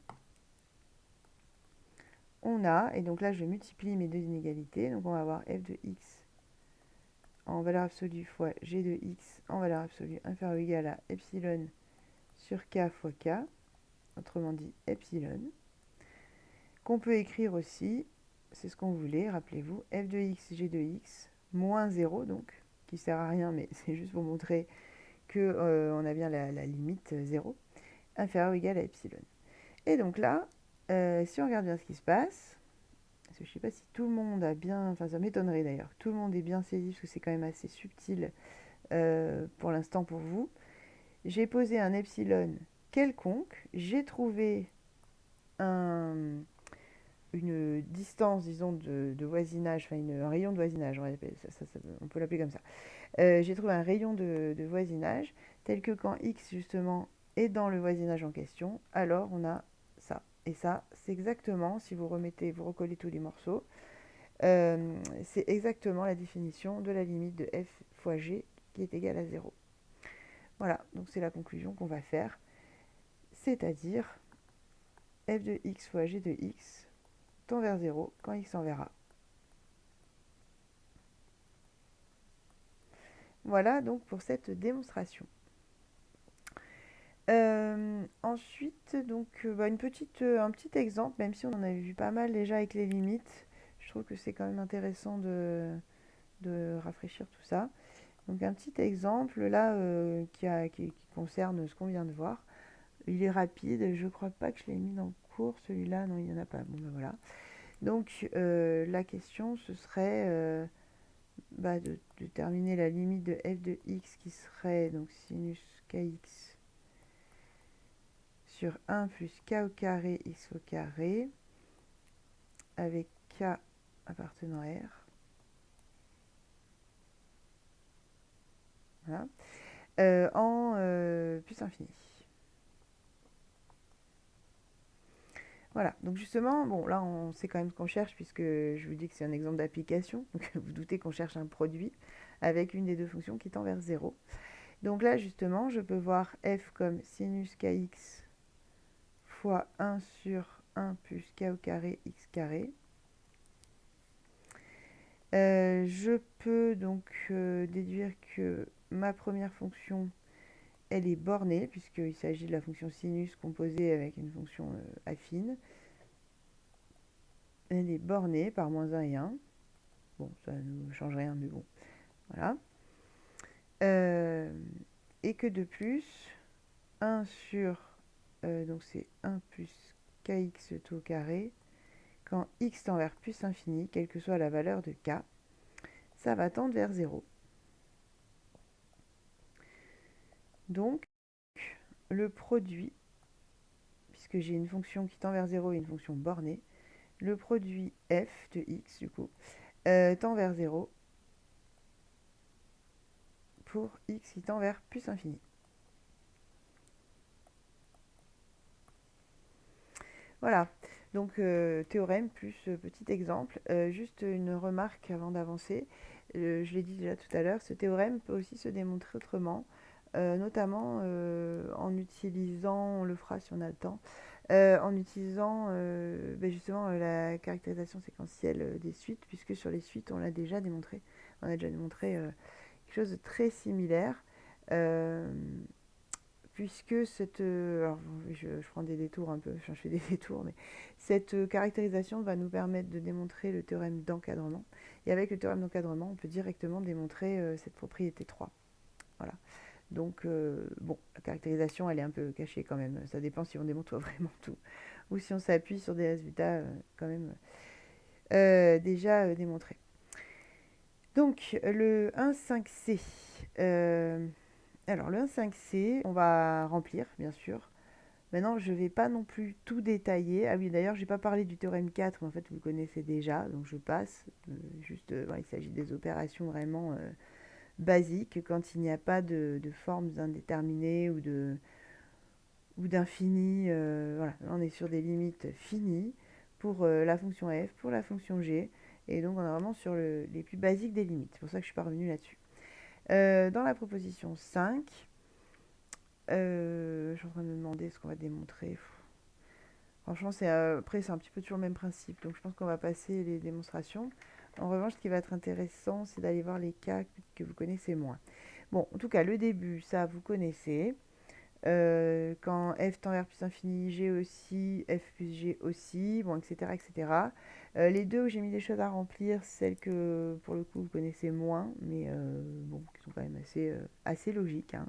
A: on a, et donc là, je multiplie mes deux inégalités. Donc, on va avoir f de x en valeur absolue fois g de x en valeur absolue inférieur ou égal à epsilon sur k fois k, autrement dit epsilon, qu'on peut écrire aussi, c'est ce qu'on voulait, rappelez-vous, f de x, g de x, moins 0, donc, qui sert à rien, mais c'est juste pour montrer que on a bien la limite 0, inférieur ou égal à epsilon. Et donc là, si on regarde bien ce qui se passe, parce que je ne sais pas si tout le monde a bien, enfin ça m'étonnerait d'ailleurs, tout le monde est bien saisi, parce que c'est quand même assez subtil pour l'instant pour vous. J'ai posé un epsilon quelconque, j'ai trouvé une distance, disons, de voisinage, enfin un rayon de voisinage, on peut l'appeler comme ça. J'ai trouvé un rayon de voisinage tel que quand x justement est dans le voisinage en question, alors on a ça. Et ça, c'est exactement, si vous recollez tous les morceaux, c'est exactement la définition de la limite de f fois g qui est égale à 0. Voilà, donc c'est la conclusion qu'on va faire, c'est-à-dire f de x fois g de x tend vers 0 quand x en vers a. Voilà donc pour cette démonstration. Ensuite, donc, un petit exemple, même si on en avait vu pas mal déjà avec les limites, je trouve que c'est quand même intéressant de rafraîchir tout ça. Donc un petit exemple là qui concerne ce qu'on vient de voir. Il est rapide, je crois pas que je l'ai mis dans le cours, celui-là, non, il n'y en a pas. Bon ben voilà. Donc la question ce serait de déterminer la limite de f de x qui serait donc sinus kx sur 1 plus k au carré x au carré avec k appartenant à R. Voilà. En plus infini. Voilà, donc justement, bon là on sait quand même ce qu'on cherche puisque je vous dis que c'est un exemple d'application, donc vous doutez qu'on cherche un produit avec une des deux fonctions qui tend vers 0. Donc là justement, je peux voir f comme sinus kx fois 1 sur 1 plus k au carré x carré. Je peux donc déduire que ma première fonction, elle est bornée, puisqu'il s'agit de la fonction sinus composée avec une fonction affine. Elle est bornée par moins 1 et 1. Bon, ça ne change rien, mais bon, voilà. Et que de plus, 1 sur, donc c'est 1 plus kx tout au carré, quand x tend vers plus infini, quelle que soit la valeur de k, ça va tendre vers 0. Donc, le produit, puisque j'ai une fonction qui tend vers 0 et une fonction bornée, le produit f de x, du coup, tend vers 0 pour x qui tend vers plus infini. Voilà, donc théorème plus petit exemple. Juste une remarque avant d'avancer. Je l'ai dit déjà tout à l'heure, ce théorème peut aussi se démontrer autrement, notamment en utilisant, on le fera si on a le temps, en utilisant justement la caractérisation séquentielle des suites, puisque sur les suites, on l'a déjà démontré. On a déjà démontré quelque chose de très similaire. Puisque cette... alors, je prends des détours un peu, je fais des détours, mais cette caractérisation va nous permettre de démontrer le théorème d'encadrement. Et avec le théorème d'encadrement, on peut directement démontrer cette propriété 3. Voilà. Donc, bon, la caractérisation, elle est un peu cachée quand même. Ça dépend si on démontre vraiment tout. Ou si on s'appuie sur des résultats quand même déjà démontrés. Donc, le 1,5c. Alors, le 1,5c, on va remplir, bien sûr. Maintenant, je ne vais pas non plus tout détailler. Ah oui, d'ailleurs, je n'ai pas parlé du théorème 4, mais en fait, vous le connaissez déjà, donc je passe. Il s'agit des opérations vraiment basiques, quand il n'y a pas de formes indéterminées ou d'infini. Voilà, là, on est sur des limites finies pour la fonction f, pour la fonction g. Et donc, on est vraiment sur les plus basiques des limites. C'est pour ça que je suis pas revenue là-dessus. Dans la proposition 5, je suis en train de me demander ce qu'on va démontrer. Franchement, après, c'est un petit peu toujours le même principe. Donc, je pense qu'on va passer les démonstrations. En revanche, ce qui va être intéressant, c'est d'aller voir les cas que vous connaissez moins. Bon, en tout cas, le début, ça, vous connaissez. Quand f tend vers plus infini, g aussi, f plus g aussi, bon, etc. etc. Les deux où j'ai mis des choses à remplir, celles que, pour le coup, vous connaissez moins, mais bon, qui sont quand même assez logiques. Hein.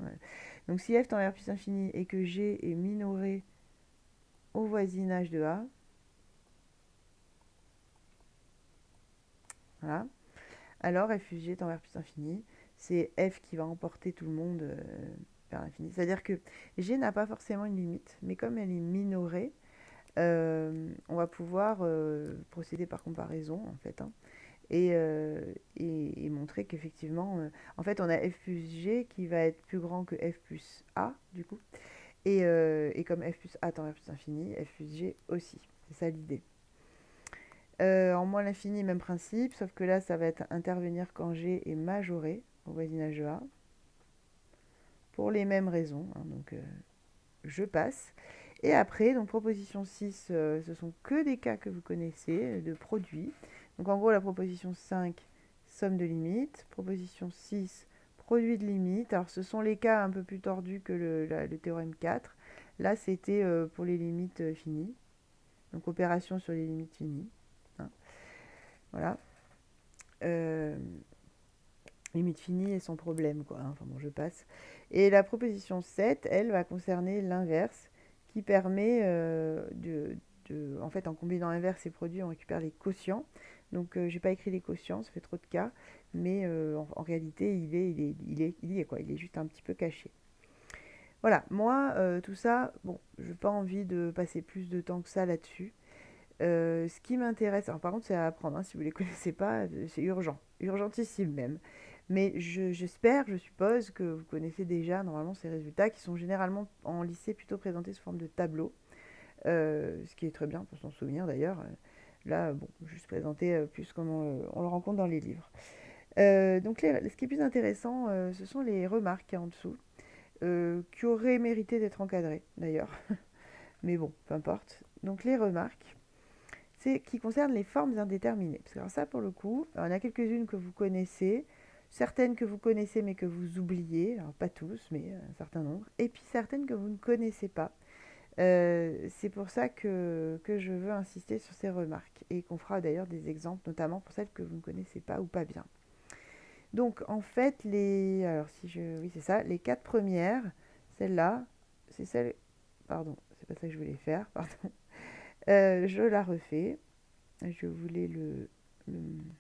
A: Donc, si f tend vers plus infini et que g est minoré au voisinage de A. Voilà. Alors f plus g tend vers plus infini. C'est f qui va emporter tout le monde vers l'infini. C'est-à-dire que g n'a pas forcément une limite, mais comme elle est minorée, on va pouvoir procéder par comparaison, en fait, hein, et montrer qu'effectivement, en fait, on a f plus g qui va être plus grand que f plus a, du coup. Et comme f plus a tend vers plus infini, f plus g aussi. C'est ça l'idée. En moins l'infini, même principe, sauf que là, ça va être intervenir quand G est majoré au voisinage de A, pour les mêmes raisons. Hein, donc, je passe. Et après, donc proposition 6, ce sont que des cas que vous connaissez, de produits. Donc en gros, la proposition 5, somme de limites. Proposition 6, produit de limites. Alors ce sont les cas un peu plus tordus que le théorème 4. Là, c'était pour les limites finies. Donc opération sur les limites finies. Hein. Voilà. Limite finie et sans problème, quoi. Hein. Enfin bon, je passe. Et la proposition 7, elle, va concerner l'inverse, qui permet en fait, en combinant inverse et produit, on récupère les quotients. Donc, je n'ai pas écrit les quotients, ça fait trop de cas, mais en réalité, il y est, quoi. Il est juste un petit peu caché. Voilà, moi, tout ça, bon, je n'ai pas envie de passer plus de temps que ça là-dessus. Ce qui m'intéresse, alors par contre c'est à apprendre, hein, si vous ne les connaissez pas, c'est urgent, urgentissime même. Mais j'espère, je suppose que vous connaissez déjà normalement ces résultats qui sont généralement en lycée plutôt présentés sous forme de tableau, ce qui est très bien pour s'en souvenir d'ailleurs. Là, bon, juste présenter plus comme on le rencontre dans les livres. Donc ce qui est plus intéressant, ce sont les remarques en dessous, qui auraient mérité d'être encadrées d'ailleurs. Mais bon, peu importe. Donc les remarques, c'est qui concerne les formes indéterminées. Parce que alors ça, pour le coup, il y en a quelques-unes que vous connaissez. certaines que vous connaissez mais que vous oubliez, alors pas tous, mais un certain nombre, et puis certaines que vous ne connaissez pas. C'est pour ça que je veux insister sur ces remarques et qu'on fera d'ailleurs des exemples, notamment pour celles que vous ne connaissez pas ou pas bien. Donc en fait, alors si je, oui c'est ça, les 4 premières, celle-là, c'est celle, pardon, c'est pas ça que je voulais faire, pardon. Je la refais. Je voulais le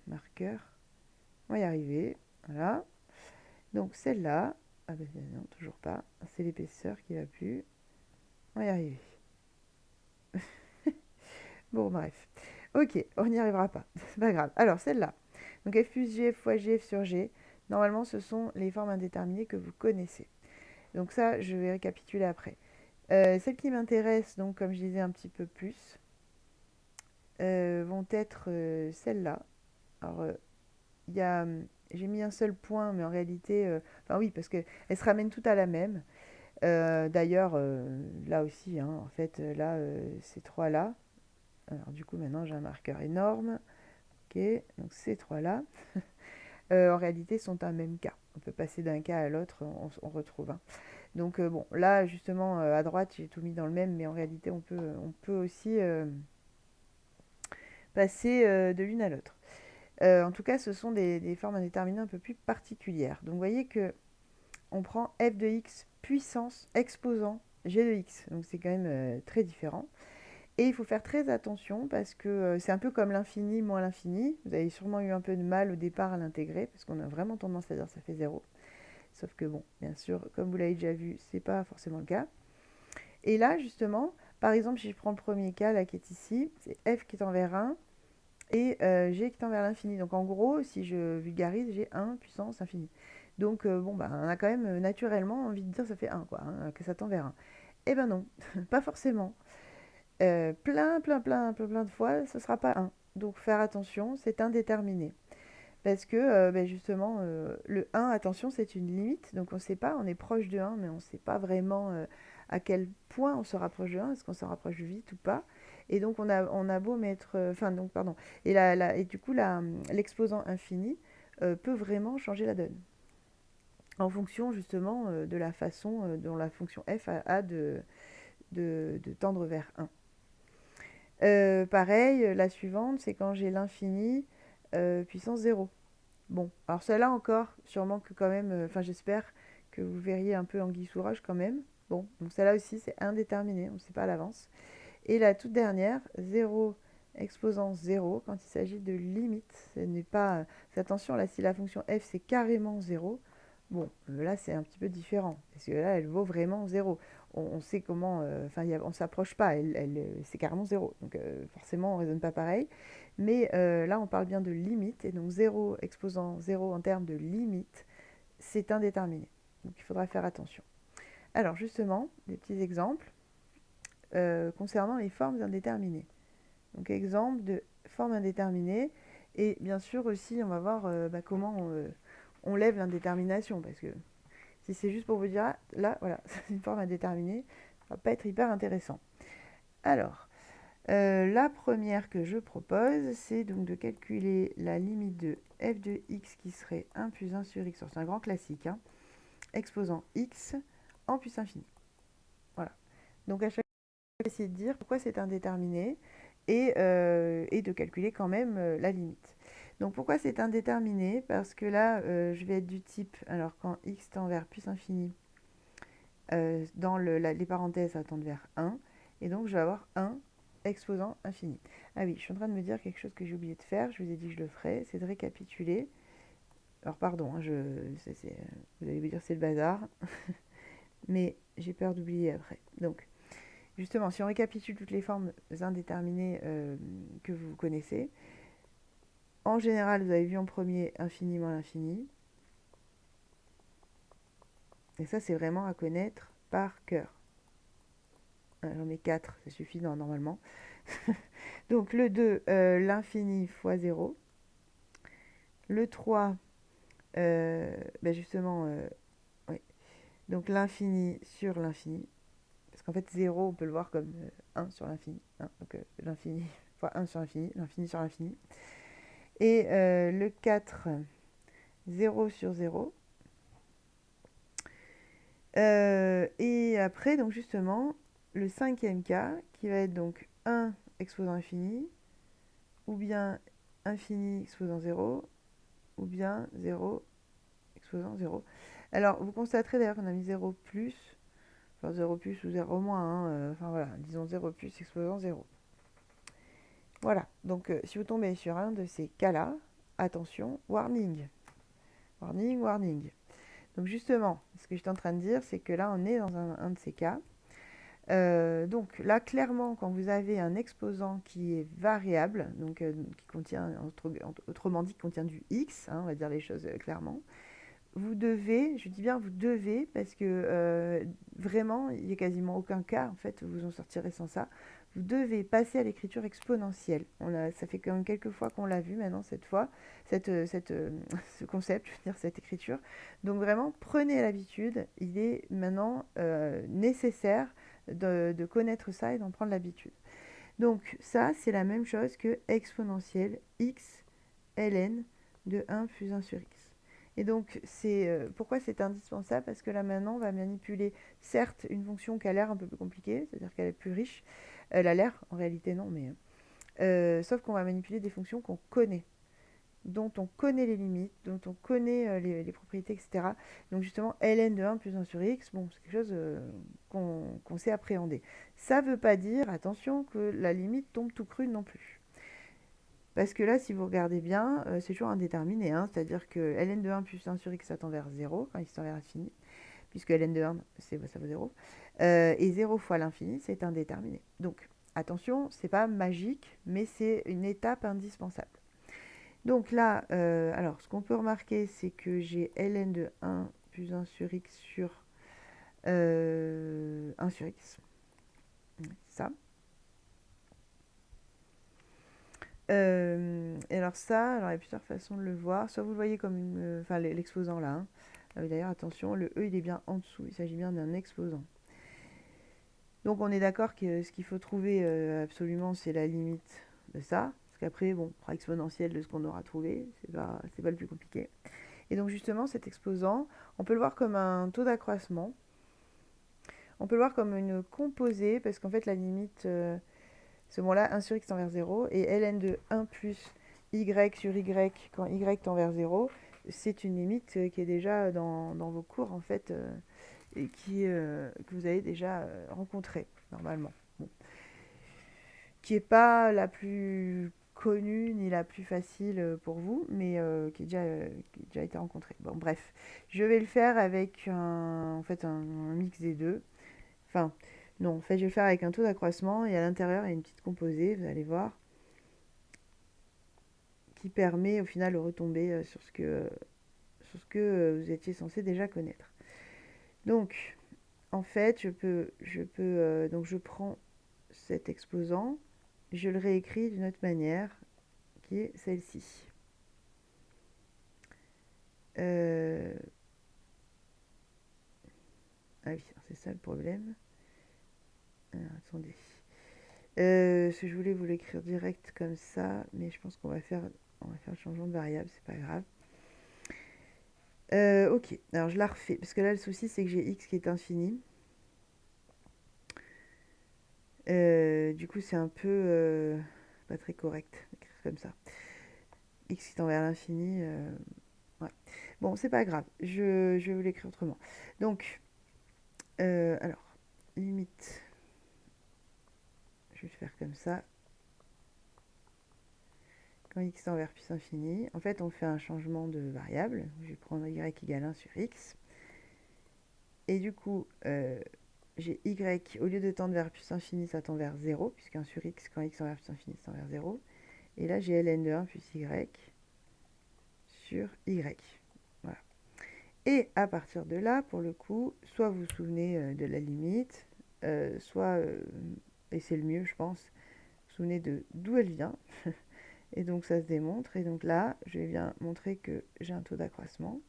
A: marqueur. On va y arriver. Voilà. Donc celle-là, ah ben non, toujours pas. C'est l'épaisseur qui va plus. On va y arriver. Bon, bref. Ok, on n'y arrivera pas. C'est pas grave. Alors celle-là. Donc f plus g fois g f sur g. Normalement, ce sont les formes indéterminées que vous connaissez. Donc ça, je vais récapituler après. Celles qui m'intéressent, donc comme je disais un petit peu plus, vont être celles-là. Alors, il y a, j'ai mis un seul point, mais en réalité, enfin oui, parce qu'elles se ramènent toutes à la même. D'ailleurs, là aussi, hein, en fait, là, ces trois-là. Alors du coup, maintenant, j'ai un marqueur énorme. Ok, donc ces trois-là, en réalité, sont un même cas. On peut passer d'un cas à l'autre, on retrouve. Hein. Donc bon, là, justement, à droite, j'ai tout mis dans le même, mais en réalité, on peut aussi passer de l'une à l'autre. En tout cas, ce sont des formes indéterminées un peu plus particulières. Donc vous voyez que on prend f de x puissance exposant g de x. Donc c'est quand même très différent. Et il faut faire très attention parce que c'est un peu comme l'infini moins l'infini. Vous avez sûrement eu un peu de mal au départ à l'intégrer parce qu'on a vraiment tendance à dire que ça fait 0. Sauf que bon, bien sûr, comme vous l'avez déjà vu, c'est pas forcément le cas. Et là, justement, par exemple, si je prends le premier cas là qui est ici, c'est f qui est envers 1 et g qui tend vers l'infini. Donc en gros, si je vulgarise, j'ai 1 puissance infinie. Donc bon, bah, on a quand même naturellement envie de dire ça fait 1, quoi, hein, que ça tend vers 1. Eh ben non, pas forcément. Plein de fois, ce ne sera pas 1. Donc faire attention, c'est indéterminé. Parce que ben justement, le 1, attention, c'est une limite. Donc on ne sait pas, on est proche de 1, mais on ne sait pas vraiment à quel point on se rapproche de 1. Est-ce qu'on se rapproche vite ou pas? Et donc on a beau mettre... Enfin, donc, pardon. Et du coup, l'exposant infini peut vraiment changer la donne. En fonction justement de la façon dont la fonction f a de tendre vers 1. Pareil, la suivante, c'est quand j'ai l'infini puissance 0. Bon, alors celle-là encore, sûrement que quand même, enfin j'espère que vous verriez un peu anguille sous roche quand même. Bon, donc celle-là aussi, c'est indéterminé, on ne sait pas à l'avance. Et la toute dernière, 0 exposant 0, quand il s'agit de limite, ce n'est pas... attention, là, si la fonction f, c'est carrément 0, bon, là, c'est un petit peu différent, parce que là, elle vaut vraiment 0. On sait comment... Enfin, on ne s'approche pas, c'est carrément 0. Donc, forcément, on ne raisonne pas pareil. Mais là, on parle bien de limite, et donc 0 exposant 0 en termes de limite, c'est indéterminé. Donc, il faudra faire attention. Alors, justement, des petits exemples concernant les formes indéterminées. Donc exemple de forme indéterminée. Et bien sûr aussi, on va voir comment on lève l'indétermination. Parce que si c'est juste pour vous dire, ah, là, voilà, c'est une forme indéterminée, ça va pas être hyper intéressant. Alors, la première que je propose, c'est donc de calculer la limite de f de x qui serait 1 plus 1 sur x. C'est un grand classique, hein, exposant x en plus infini. Voilà. Donc à chaque fois, je vais essayer de dire pourquoi c'est indéterminé et de calculer quand même la limite. Donc pourquoi c'est indéterminé? Parce que là, je vais être du type, alors quand x tend vers plus infini, dans les parenthèses, ça tend vers 1, et donc je vais avoir 1 exposant infini. Ah oui, je suis en train de me dire quelque chose que j'ai oublié de faire, je vous ai dit que je le ferais, c'est de récapituler. Alors pardon, hein, vous allez vous dire c'est le bazar, mais j'ai peur d'oublier après. Donc, justement, si on récapitule toutes les formes indéterminées que vous connaissez, en général, vous avez vu en premier infini moins l'infini. Et ça, c'est vraiment à connaître par cœur. J'en ai 4, ça suffit normalement. Donc le 2, l'infini fois 0. Le 3, justement, oui. Donc l'infini sur l'infini. Parce qu'en fait, 0, on peut le voir comme 1 sur l'infini. Hein. Donc l'infini fois 1 sur l'infini sur l'infini. Et le 4, 0 sur 0. Et après, donc justement, le cinquième cas, qui va être donc 1 exposant infini, ou bien infini exposant 0, ou bien 0 exposant 0. Alors, vous constaterez d'ailleurs qu'on a mis 0 plus, enfin 0 plus ou 0 moins, hein, enfin voilà, disons 0 plus exposant 0. Voilà, donc si vous tombez sur un de ces cas-là, attention, warning. Warning, warning. Donc justement, ce que j'étais en train de dire, c'est que là, on est dans un de ces cas. Donc là, clairement, quand vous avez un exposant qui est variable, donc qui contient, autrement dit, qui contient du x, hein, on va dire les choses clairement, vous devez, je dis bien vous devez, parce que vraiment, il n'y a quasiment aucun cas, en fait, vous en sortirez sans ça. Vous devez passer à l'écriture exponentielle. Ça fait quand même quelques fois qu'on l'a vu maintenant, cette fois, ce concept, je veux dire, cette écriture. Donc vraiment, prenez l'habitude. Il est maintenant nécessaire de connaître ça et d'en prendre l'habitude. Donc ça, c'est la même chose que exponentielle x ln de 1 plus 1 sur x. Et donc, pourquoi c'est indispensable? Parce que là, maintenant, on va manipuler, certes, une fonction qui a l'air un peu plus compliquée, c'est-à-dire qu'elle est plus riche. Elle a l'air, en réalité, non, mais... sauf qu'on va manipuler des fonctions qu'on connaît, dont on connaît les limites, dont on connaît les propriétés, etc. Donc, justement, ln de 1 plus 1 sur x, bon, c'est quelque chose qu'on sait appréhender. Ça ne veut pas dire, attention, que la limite tombe tout crue non plus. Parce que là, si vous regardez bien, c'est toujours indéterminé, hein, c'est-à-dire que ln de 1 plus 1 sur x, ça tend vers 0, quand x tend vers l'infini, puisque ln de 1, ça vaut 0. Et 0 fois l'infini, c'est indéterminé. Donc, attention, c'est pas magique, mais c'est une étape indispensable. Donc là, alors, ce qu'on peut remarquer, c'est que j'ai ln de 1 plus 1 sur x sur 1 sur x. Ça. Et alors ça, alors il y a plusieurs façons de le voir. Soit vous le voyez comme une, enfin l'exposant là, hein. D'ailleurs, attention, le E il est bien en dessous. Il s'agit bien d'un exposant. Donc on est d'accord que ce qu'il faut trouver absolument, c'est la limite de ça. Parce qu'après, bon, on fera exponentielle de ce qu'on aura trouvé. C'est pas le plus compliqué. Et donc justement, cet exposant, on peut le voir comme un taux d'accroissement. On peut le voir comme une composée, parce qu'en fait, la limite... ce moment-là, 1 sur x tend vers 0, et ln de 1 plus y sur y quand y tend vers 0, c'est une limite qui est déjà dans vos cours, en fait, et que vous avez déjà rencontrée, normalement. Bon. Qui n'est pas la plus connue ni la plus facile pour vous, mais qui a déjà été rencontrée. Bon, bref, je vais le faire avec en fait, un mix des deux. Enfin, non, en fait, je vais le faire avec un taux d'accroissement et à l'intérieur, il y a une petite composée, vous allez voir, qui permet au final de retomber sur ce que vous étiez censé déjà connaître. Donc, en fait, donc je prends cet exposant, je le réécris d'une autre manière, qui est celle-ci. Ah oui, c'est ça le problème. Alors, attendez. Si je voulais vous l'écrire direct comme ça, mais je pense qu'on va faire le changement de variable, c'est pas grave. Ok, alors je la refais, parce que là le souci c'est que j'ai x qui est infini. Du coup c'est un peu pas très correct d'écrire comme ça. X qui tend vers l'infini, ouais. Bon, c'est pas grave, je vais vous l'écrire autrement. Donc, alors, limite, je vais le faire comme ça. Quand x tend vers plus infini, en fait on fait un changement de variable. Je vais prendre y égale 1 sur x. Et du coup, j'ai y, au lieu de tendre vers plus infini, ça tend vers 0, puisque 1 sur x, quand x tend vers plus infini, ça tend vers 0. Et là, j'ai ln de 1 plus y sur y. Voilà. Et à partir de là, pour le coup, soit vous vous souvenez de la limite, soit, et c'est le mieux, je pense, vous vous souvenez de d'où elle vient. Et donc, ça se démontre. Et donc là, je vais bien montrer que j'ai un taux d'accroissement.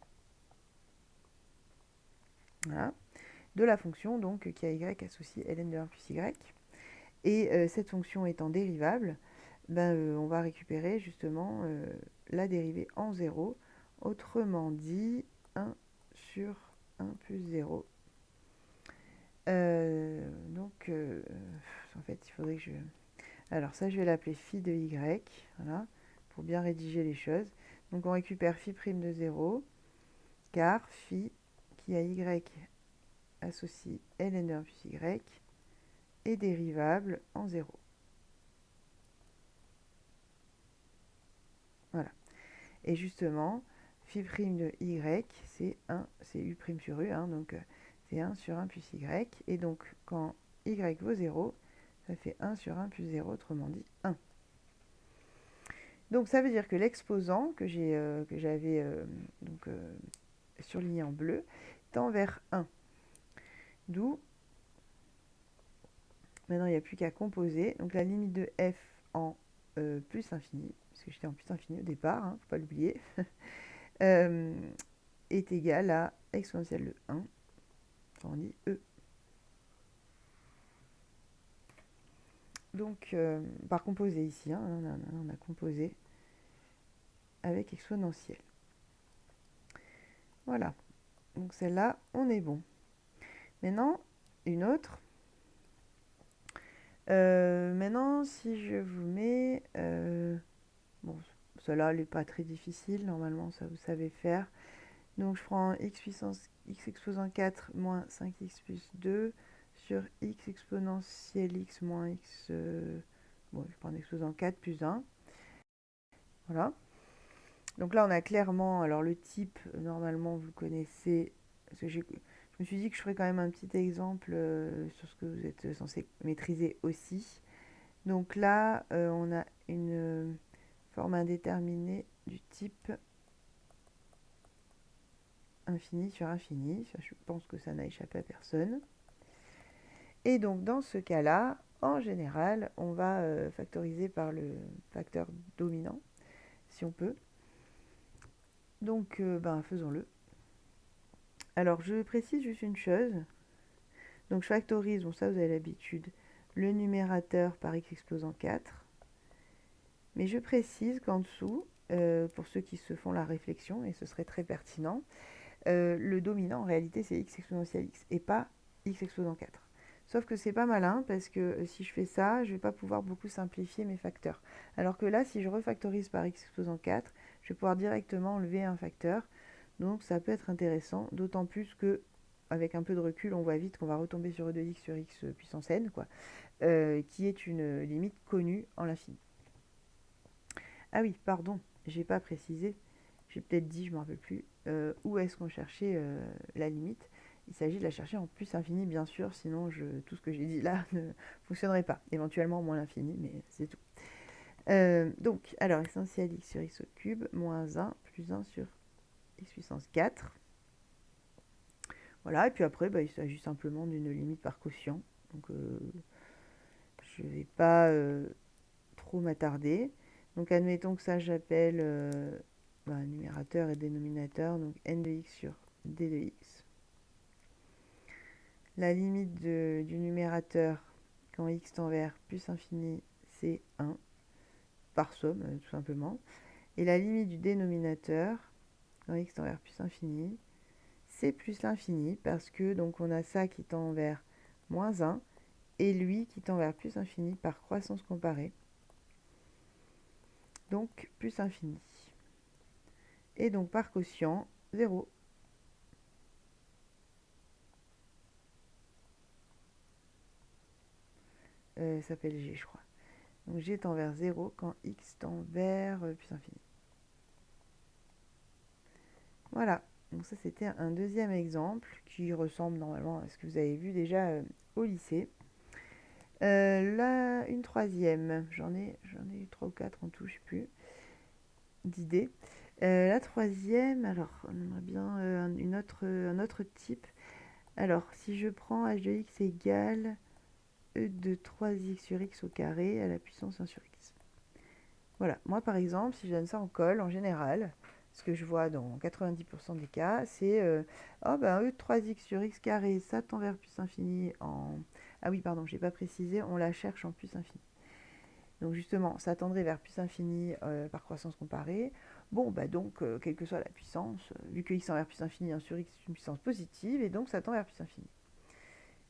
A: Voilà. De la fonction, donc, qui a y associé ln de 1 plus y. Et cette fonction étant dérivable, on va récupérer justement la dérivée en 0 Autrement dit, 1 sur 1 plus 0. En fait, il faudrait que je... Alors ça, je vais l'appeler phi de y, voilà, pour bien rédiger les choses. Donc on récupère phi prime de 0, car phi qui a y associe ln1 plus y est dérivable en 0. Voilà. Et justement, phi prime de y, c'est 1, c'est u prime sur u, hein, donc c'est 1 sur 1 plus y. Et donc, quand y vaut 0, ça fait 1 sur 1 plus 0, autrement dit 1. Donc ça veut dire que l'exposant que j'avais surligné en bleu tend vers 1. D'où, maintenant il n'y a plus qu'à composer. Donc la limite de f en plus infini, parce que j'étais en plus infini au départ, hein, faut pas l'oublier, est égale à exponentielle de 1, on dit e. Donc par composer ici, hein, on a composé avec exponentielle. Voilà, donc celle-là, on est bon. Maintenant, une autre. Maintenant, si je vous mets... bon, celle-là, elle n'est pas très difficile. Normalement, ça vous savez faire. Donc, je prends x puissance x exposant 4 moins 5x plus 2 sur x exponentielle x moins x... bon, je prends exposant 4 plus 1. Voilà. Donc là, on a clairement... Alors, le type, normalement, vous connaissez... Parce que je me suis dit que je ferais quand même un petit exemple sur ce que vous êtes censé maîtriser aussi. Donc là, on a une forme indéterminée du type infini sur infini. Ça, je pense que ça n'a échappé à personne. Et donc dans ce cas-là, en général, on va factoriser par le facteur dominant, si on peut. Donc, faisons-le. Alors, je précise juste une chose. Donc, je factorise, bon ça vous avez l'habitude, le numérateur par x exposant 4. Mais je précise qu'en dessous, pour ceux qui se font la réflexion, et ce serait très pertinent, le dominant en réalité c'est x exponentielle x et pas x exposant 4. Sauf que c'est pas malin parce que si je fais ça, je vais pas pouvoir beaucoup simplifier mes facteurs. Alors que là, si je refactorise par x exposant 4, je vais pouvoir directement enlever un facteur. Donc ça peut être intéressant, d'autant plus que avec un peu de recul, on voit vite qu'on va retomber sur e de x sur x puissance n, quoi, qui est une limite connue en l'infini. Ah oui, pardon, j'ai pas précisé. J'ai peut-être dit, je me rappelle plus, où est-ce qu'on cherchait la limite. Il s'agit de la chercher en plus infini, bien sûr, sinon tout ce que j'ai dit là ne fonctionnerait pas. Éventuellement moins l'infini, mais c'est tout. Donc, alors, essentiel x sur x au cube, moins 1 plus 1 sur x puissance 4. Voilà, et puis après, il s'agit simplement d'une limite par quotient. Donc, je ne vais pas trop m'attarder. Donc, admettons que ça, j'appelle numérateur et dénominateur, donc n de x sur d de x. La limite du numérateur, quand x tend vers plus infini, c'est 1, par somme, tout simplement. Et la limite du dénominateur, quand x tend vers plus infini, c'est plus l'infini, parce que donc on a ça qui tend vers moins 1, et lui qui tend vers plus infini par croissance comparée. Donc plus infini. Et donc par quotient, 0. Ça s'appelle g, je crois. Donc g tend vers 0 quand x tend vers plus infini. Voilà. Donc ça, c'était un deuxième exemple qui ressemble normalement à ce que vous avez vu déjà au lycée. Là, une troisième. J'en ai 3 ou 4 en tout, je ne sais plus, d'idées. La troisième, alors, on aimerait bien un autre type. Alors, si je prends h de x égale e de 3x sur x au carré à la puissance 1 sur x. Voilà, moi par exemple, si je donne ça en colle, en général, ce que je vois dans 90% des cas, c'est e de 3x sur x carré, ça tend vers plus infini en... Ah oui, pardon, j'ai pas précisé, on la cherche en plus infini. Donc justement, ça tendrait vers plus infini par croissance comparée. Bon, bah donc, quelle que soit la puissance, vu que x tend vers plus infini, 1 sur x est une puissance positive, et donc ça tend vers plus infini.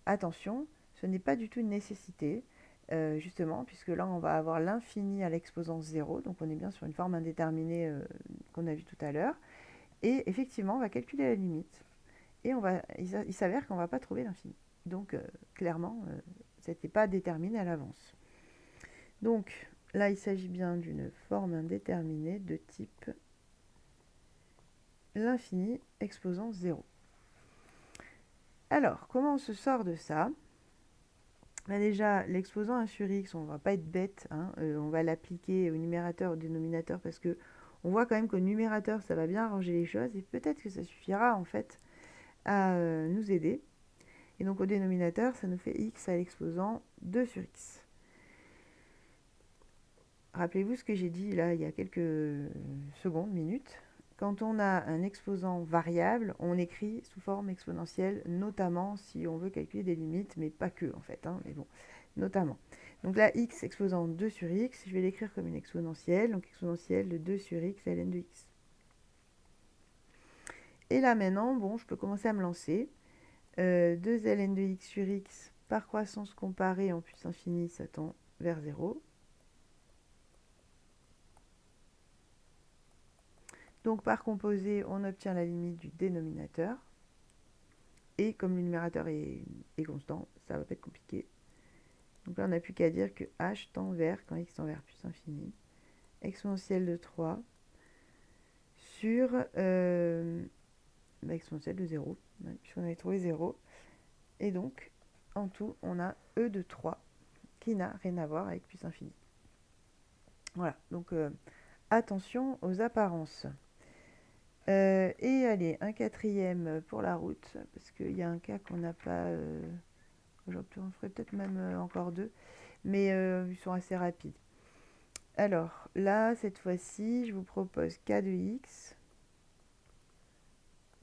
A: Attention, ce n'est pas du tout une nécessité, justement, puisque là, on va avoir l'infini à l'exposant 0, donc on est bien sur une forme indéterminée qu'on a vue tout à l'heure. Et effectivement, on va calculer la limite, et il s'avère qu'on ne va pas trouver l'infini. Donc, clairement, ça n'était pas déterminé à l'avance. Donc, là, il s'agit bien d'une forme indéterminée de type l'infini exposant 0. Alors, comment on se sort de ça? Ben déjà, l'exposant 1 sur x, on ne va pas être bête, hein, on va l'appliquer au numérateur, au dénominateur, parce que on voit quand même qu'au numérateur, ça va bien arranger les choses, et peut-être que ça suffira en fait à nous aider. Et donc au dénominateur, ça nous fait x à l'exposant 2 sur x. Rappelez-vous ce que j'ai dit là il y a quelques secondes, minutes. Quand on a un exposant variable, on écrit sous forme exponentielle, notamment si on veut calculer des limites, mais pas que en fait, hein, mais bon, notamment. Donc là, x exposant 2 sur x, je vais l'écrire comme une exponentielle, donc exponentielle de 2 sur x ln de x. Et là maintenant, bon, je peux commencer à me lancer. 2 ln de x sur x par croissance comparée en puissance infinie, ça tend vers 0. Donc par composé, on obtient la limite du dénominateur. Et comme le numérateur est constant, ça ne va pas être compliqué. Donc là, on n'a plus qu'à dire que h tend vers, quand x tend vers plus infini, exponentielle de 3 sur exponentielle de 0, puisqu'on avait trouvé 0. Et donc, en tout, on a e de 3 qui n'a rien à voir avec plus infini. Voilà, donc attention aux apparences. Et allez, un quatrième pour la route, parce qu'il y a un cas qu'on n'a pas... j'en ferai peut-être même encore deux, mais ils sont assez rapides. Alors, là, cette fois-ci, je vous propose k de x,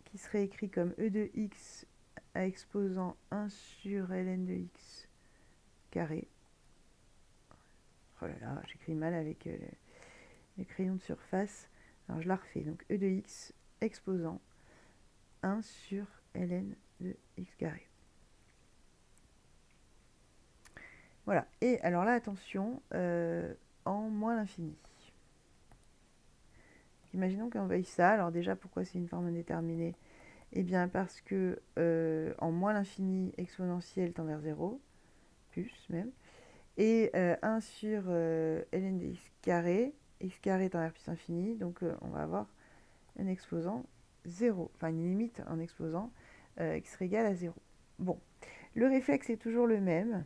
A: qui serait écrit comme e de x à exposant 1 sur ln de x carré. Oh là là, j'écris mal avec les crayons de surface. Alors, je la refais. Donc, e de x exposant 1 sur ln de x carré. Voilà. Et alors là, attention, en moins l'infini. Imaginons qu'on veuille ça. Alors déjà, pourquoi c'est une forme indéterminée? Eh bien, parce que en moins l'infini, exponentielle tend vers 0, plus même, et 1 sur ln de x carré tend vers plus infini, donc on va avoir un exposant 0, enfin une limite en exposant qui serait égal à 0. Bon, le réflexe est toujours le même.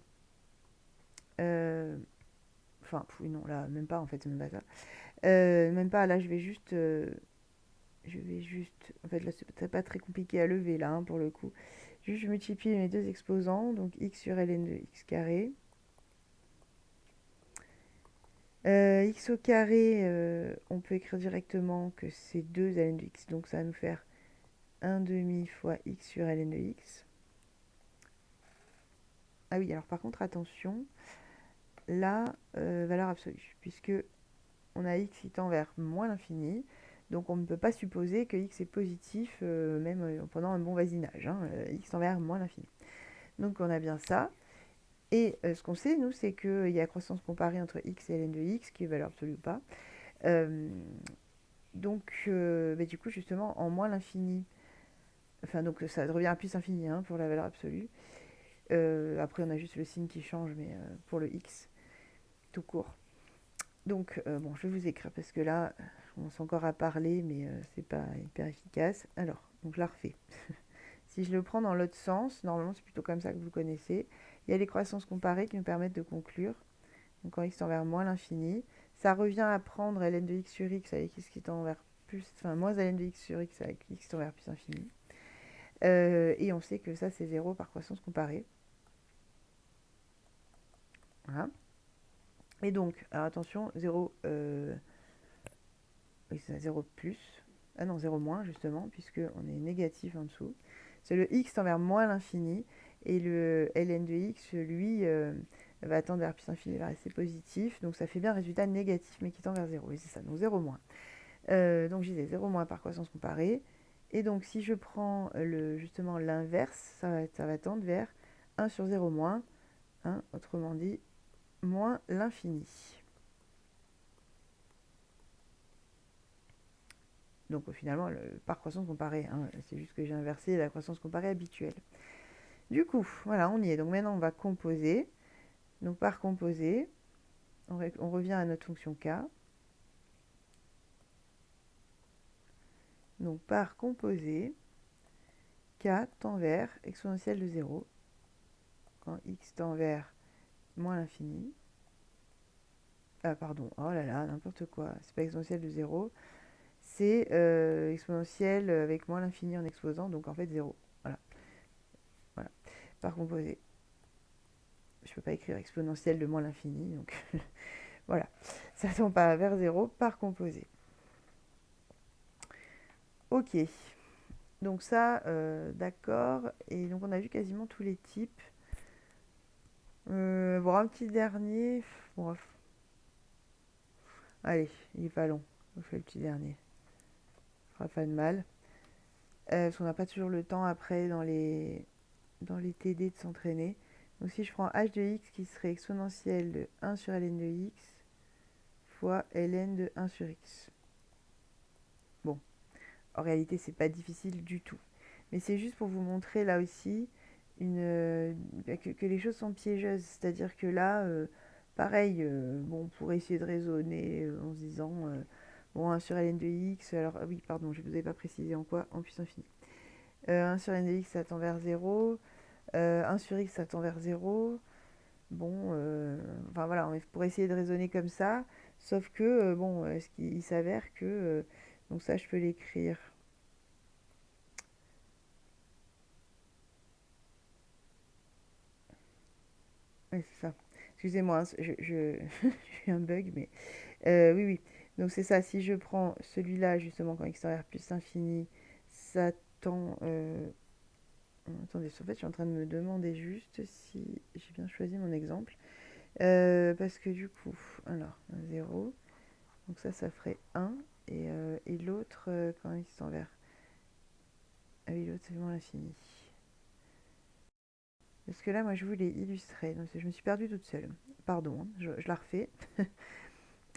A: Enfin, non, là, même pas, en fait, c'est même pas ça. Même pas, là, je vais juste... En fait, là, c'est pas très compliqué à lever, là, hein, pour le coup. Juste, je multiplie mes deux exposants, donc x sur ln de x carré. X au carré, on peut écrire directement que c'est 2 ln de x, donc ça va nous faire 1 demi fois x sur ln de x. Ah oui, alors par contre, attention, la valeur absolue, puisque on a x qui tend vers moins l'infini, donc on ne peut pas supposer que x est positif, même pendant un bon voisinage, hein, x tend vers moins l'infini. Donc on a bien ça. Et ce qu'on sait, nous, c'est qu'il y a croissance comparée entre x et ln de x, qui est valeur absolue ou pas. Donc, du coup, justement, en moins l'infini, enfin, donc ça revient à plus infini hein, pour la valeur absolue. Après, on a juste le signe qui change, mais pour le x, tout court. Donc, bon, je vais vous écrire parce que là, on s'est encore à parler, mais c'est pas hyper efficace. Alors, donc je la refais. Si je le prends dans l'autre sens, normalement, c'est plutôt comme ça que vous le connaissez. Il y a les croissances comparées qui nous permettent de conclure. Donc, quand x tend vers moins l'infini, ça revient à prendre ln de x sur x avec x qui tend vers plus, enfin, moins ln de x sur x avec x qui tend vers plus infini. Et on sait que ça, c'est 0 par croissance comparée. Voilà. Et donc, alors attention, 0, oui, c'est 0 plus. Ah non, 0 moins, justement, puisqu'on est négatif en dessous. C'est le x tend vers moins l'infini. Et le ln de x, lui, va tendre vers plus infini, va rester positif. Donc ça fait bien un résultat négatif, mais qui tend vers 0. Oui, c'est ça, donc 0 moins. Donc je disais 0 moins par croissance comparée. Et donc si je prends justement l'inverse, ça va tendre vers 1 sur 0 moins, hein, autrement dit, moins l'infini. Donc finalement, par croissance comparée, hein, c'est juste que j'ai inversé la croissance comparée habituelle. Du coup, voilà, on y est. Donc maintenant, on va composer. Donc par composer, on revient à notre fonction k. Donc par composer, k tend vers exponentielle de 0, quand x tend vers moins l'infini. Ah pardon, oh là là, n'importe quoi, c'est pas exponentielle de 0, c'est exponentielle avec moins l'infini en exposant, donc en fait 0. Voilà, voilà. Par composer. Je peux pas écrire exponentielle de moins l'infini, donc voilà. Ça tend pas vers 0 par composer. Ok. Donc ça, d'accord. Et donc on a vu quasiment tous les types. Bon, un petit dernier. Bref. Allez, il est pas long. On fait le petit dernier. Ça fera pas de mal. Parce qu'on n'a pas toujours le temps après dans les TD de s'entraîner. Donc si je prends h de x qui serait exponentielle de 1 sur ln de x fois ln de 1 sur x. Bon, en réalité, c'est pas difficile du tout. Mais c'est juste pour vous montrer là aussi que les choses sont piégeuses. C'est-à-dire que là, pareil, bon, on pourrait essayer de raisonner en se disant, bon, 1 sur ln de x, alors, ah oui, pardon, je ne vous avais pas précisé en quoi, en puissance finie. 1 sur ln de x, ça tend vers 0. 1 sur x, ça tend vers 0. Bon, enfin voilà, on pourrait essayer de raisonner comme ça. Sauf que, bon, il s'avère que, donc ça, je peux l'écrire. Oui, c'est ça. Excusez-moi, hein, j'ai un bug, mais oui, oui. Donc c'est ça, si je prends celui-là, justement, quand x tend vers plus l'infini, ça tend... attendez, en fait, je suis en train de me demander juste si j'ai bien choisi mon exemple. Parce que du coup, alors, 0, donc ça ferait 1, et l'autre, quand x tend vers... Ah oui, l'autre, c'est vraiment l'infini. Parce que là, moi, je voulais illustrer, donc je me suis perdue toute seule. Pardon, hein, je la refais.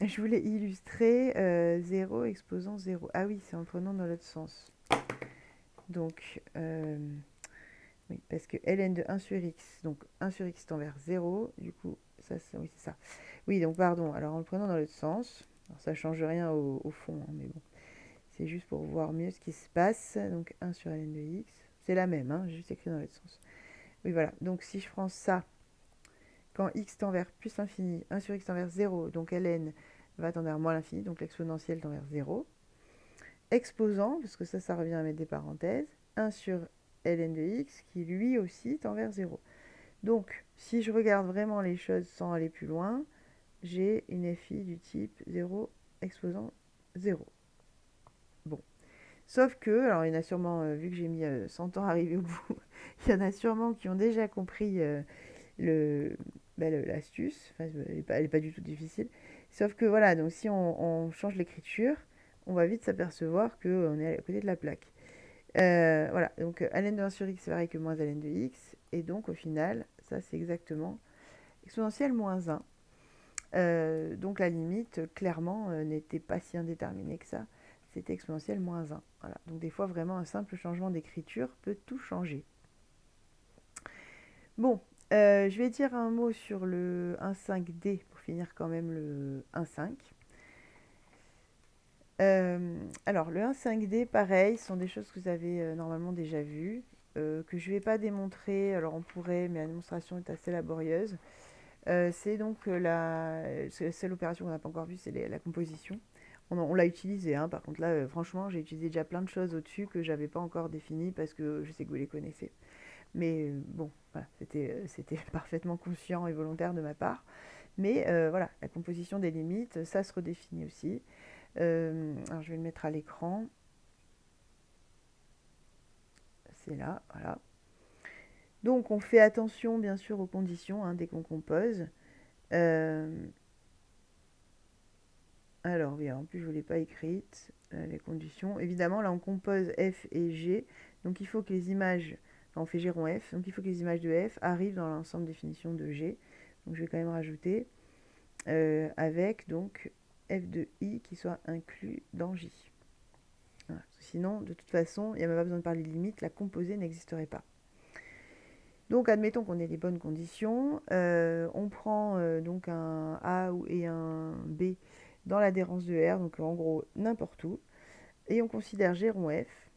A: Je voulais illustrer 0 exposant 0. Ah oui, c'est en prenant dans l'autre sens. Donc, oui, parce que ln de 1 sur x, donc 1 sur x tend vers 0, du coup, oui, c'est ça. Oui, donc pardon, alors en le prenant dans l'autre sens, alors ça ne change rien au fond, hein, mais bon, c'est juste pour voir mieux ce qui se passe. Donc 1 sur ln de x, c'est la même, hein, juste écrit dans l'autre sens. Oui, voilà, donc si je prends ça, quand x tend vers plus l'infini, 1 sur x tend vers 0, donc ln va tendre vers moins l'infini, donc l'exponentielle tend vers 0. Exposant, parce que ça revient à mettre des parenthèses, 1 sur ln de x qui lui aussi tend vers 0. Donc, si je regarde vraiment les choses sans aller plus loin, j'ai une FI du type 0 exposant 0. Bon. Sauf que, alors il y en a sûrement, vu que j'ai mis 100 ans à arriver au bout, il y en a sûrement qui ont déjà compris le, l'astuce. Enfin, elle est pas du tout difficile. Sauf que voilà, donc si on change l'écriture, on va vite s'apercevoir qu'on est à côté de la plaque. Voilà, donc ln de 1 sur x c'est pareil que moins ln de x. Et donc au final, ça c'est exactement exponentielle moins 1. Donc la limite, clairement, n'était pas si indéterminée que ça. C'était exponentielle moins 1. Voilà. Donc des fois, vraiment, un simple changement d'écriture peut tout changer. Bon, je vais dire un mot sur le 1,5D pour finir quand même le 1,5. Alors, le 1,5D, pareil, ce sont des choses que vous avez normalement déjà vues, que je ne vais pas démontrer. Alors, on pourrait, mais la démonstration est assez laborieuse. C'est donc c'est l'opération qu'on n'a pas encore vue, c'est la composition. On l'a utilisée, hein, par contre là, franchement, j'ai utilisé déjà plein de choses au-dessus que j'avais pas encore définies parce que je sais que vous les connaissez. Mais bon, voilà, c'était parfaitement conscient et volontaire de ma part. Mais voilà, la composition des limites, ça se redéfinit aussi. Alors je vais le mettre à l'écran. C'est là, voilà. Donc on fait attention bien sûr aux conditions hein, dès qu'on compose. Alors oui, en plus je ne l'ai pas écrite. les conditions. Évidemment, là, on compose f et g. Donc, il faut que les images, on fait g rond f, donc il faut que les images de f arrivent dans l'ensemble définition de g. Donc, je vais quand même rajouter avec donc f de i qui soit inclus dans j. Voilà. Sinon, de toute façon, il n'y a même pas besoin de parler de limite, la composée n'existerait pas. Donc, admettons qu'on ait les bonnes conditions. On prend donc un A et un B dans l'adhérence de R, donc en gros n'importe où. Et on considère G rond F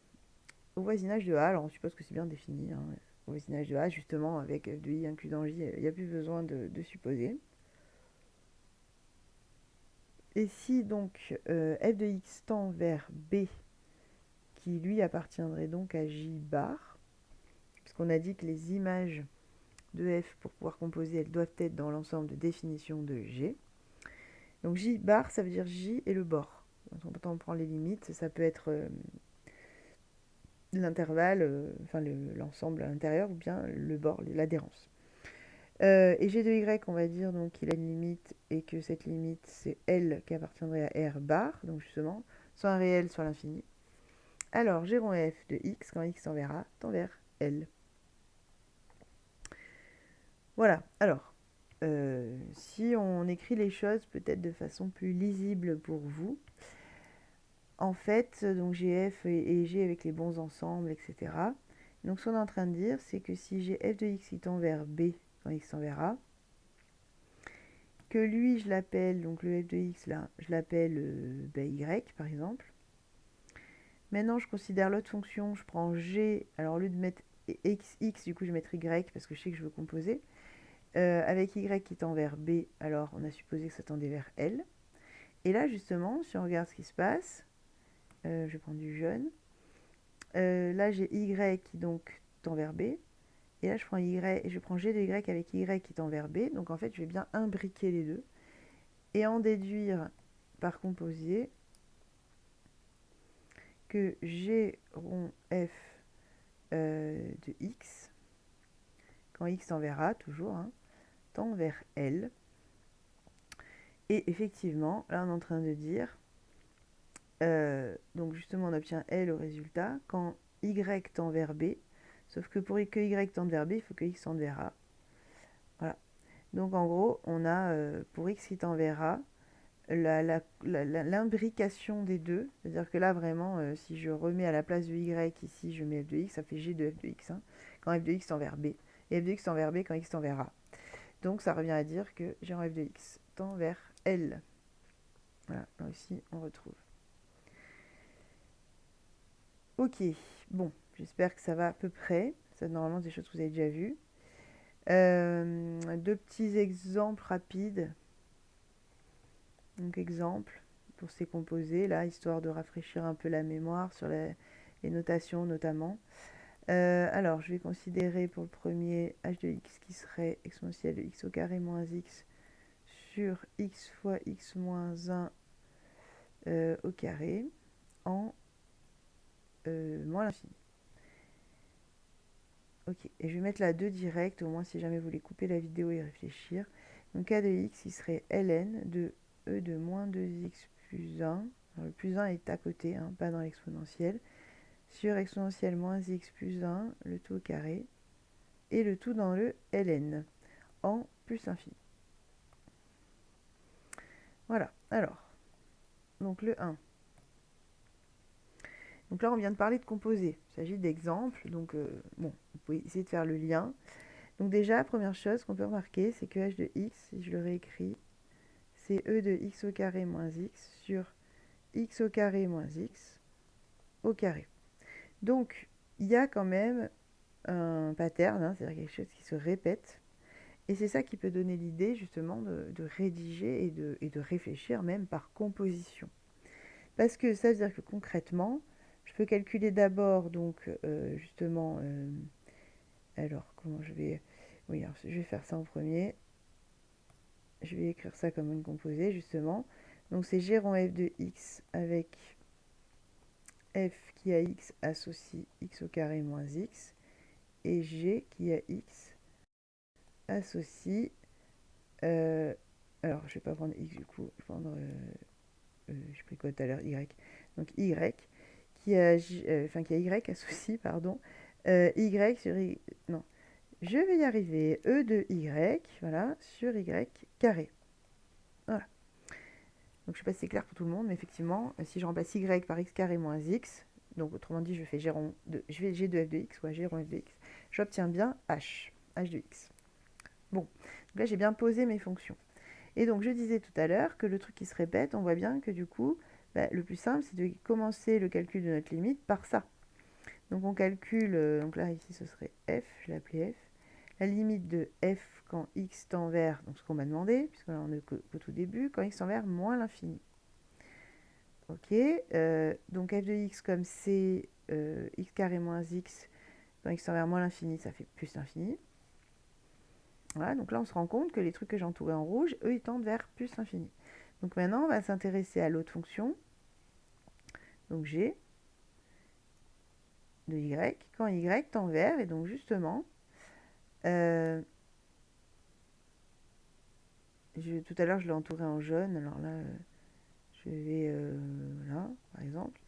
A: au voisinage de A. Alors, on suppose que c'est bien défini, hein, au voisinage de A, justement, avec F de I inclus dans J, il n'y a plus besoin de supposer. Et si donc f de x tend vers B, qui lui appartiendrait donc à J bar, puisqu'on a dit que les images de f pour pouvoir composer, elles doivent être dans l'ensemble de définition de G. Donc J bar, ça veut dire J et le bord. Donc, quand on prend les limites, ça peut être l'intervalle, enfin l'ensemble à l'intérieur, ou bien le bord, l'adhérence. Et G de Y, on va dire donc qu'il a une limite et que cette limite, c'est L qui appartiendrait à R bar, donc justement, soit un réel, soit l'infini. Alors, G rond F de X, quand X tend vers A, tend vers L. Voilà, alors, si on écrit les choses peut-être de façon plus lisible pour vous, en fait, donc j'ai F et G avec les bons ensembles, etc. Donc ce qu'on est en train de dire, c'est que si j'ai F de X qui tend vers B quand X tend vers A, que lui, je l'appelle, donc le F de X là, je l'appelle Y par exemple. Maintenant, je considère l'autre fonction, je prends G, alors au lieu de mettre X, du coup je vais mettre Y parce que je sais que je veux composer. Avec Y qui tend vers B, alors on a supposé que ça tendait vers L. Et là, justement, si on regarde ce qui se passe, je vais prendre du jaune. Là, j'ai Y qui donc tend vers B. Et là, je prends Y et je prends G de Y avec Y qui tend vers B. Donc, en fait, je vais bien imbriquer les deux. Et en déduire par composé que G rond F de X, quand X tend vers A, toujours, hein, tend vers L. Et effectivement, là, on est en train de dire... donc justement, on obtient L au résultat quand Y tend vers B. Sauf que pour que Y tende vers B, il faut que X tende vers A. Voilà. Donc en gros, on a pour X qui tend vers A, l'imbrication des deux. C'est-à-dire que là, vraiment, si je remets à la place de Y ici, je mets F de X, ça fait G de F de X. Hein, quand F de X tend vers B. Et F de X tend vers B quand X tend vers A. Donc ça revient à dire que G en F de X tend vers L. Voilà, là aussi, on retrouve. Ok, bon, j'espère que ça va à peu près. Ça, normalement, c'est des choses que vous avez déjà vues. Deux petits exemples rapides. Donc, exemple pour ces composés, là, histoire de rafraîchir un peu la mémoire sur les notations notamment. Alors, je vais considérer pour le premier h de x qui serait exponentielle de x au carré moins x sur x fois x moins 1 au carré en moins l'infini. Ok, et je vais mettre la 2 direct, au moins si jamais vous voulez couper la vidéo et réfléchir. Donc a de x, il serait ln de e de moins 2x plus 1. Alors, le plus 1 est à côté, hein, pas dans l'exponentielle. Sur exponentielle moins x plus 1, le tout au carré. Et le tout dans le ln, en plus l'infini. Voilà, alors, donc le 1. Donc là, on vient de parler de composés. Il s'agit d'exemples. Donc, bon, vous pouvez essayer de faire le lien. Donc déjà, première chose qu'on peut remarquer, c'est que h de x, si je le réécris, c'est e de x au carré moins x sur x au carré moins x au carré. Donc, il y a quand même un pattern, hein, c'est-à-dire quelque chose qui se répète. Et c'est ça qui peut donner l'idée justement de rédiger et de réfléchir même par composition. Parce que ça veut dire que concrètement, je peux calculer d'abord donc justement... alors, comment je vais... Oui, alors, je vais faire ça en premier. Je vais écrire ça comme une composée justement. Donc c'est g rond f de x avec f qui a x associe x au carré moins x et g qui a x associe... alors je vais pas prendre x du coup, je vais prendre j'ai pris quoi tout à l'heure, y. Donc y, qui a, qui a y associé, pardon, y sur y, non, je vais y arriver, e de y, voilà, sur y carré. Voilà. Donc je sais pas si c'est clair pour tout le monde, mais effectivement, si je remplace y par x carré moins x, donc autrement dit, je fais g de f de x, ou g rond f de x, j'obtiens bien h de x. Bon, donc là j'ai bien posé mes fonctions. Et donc je disais tout à l'heure que le truc qui se répète, on voit bien que du coup, bah, le plus simple, c'est de commencer le calcul de notre limite par ça. Donc on calcule, donc là ici ce serait f, je l'ai appelé f, la limite de f quand x tend vers, donc ce qu'on m'a demandé, puisque là on est qu'au tout début, quand x tend vers moins l'infini. Ok, donc f de x comme c'est x carré moins x, quand x tend vers moins l'infini, ça fait plus l'infini. Voilà, donc là on se rend compte que les trucs que j'ai entourés en rouge, eux ils tendent vers plus l'infini. Donc maintenant on va s'intéresser à l'autre fonction, donc g de y, quand y tend vers, et donc justement, tout à l'heure je l'ai entouré en jaune, alors là je vais là par exemple.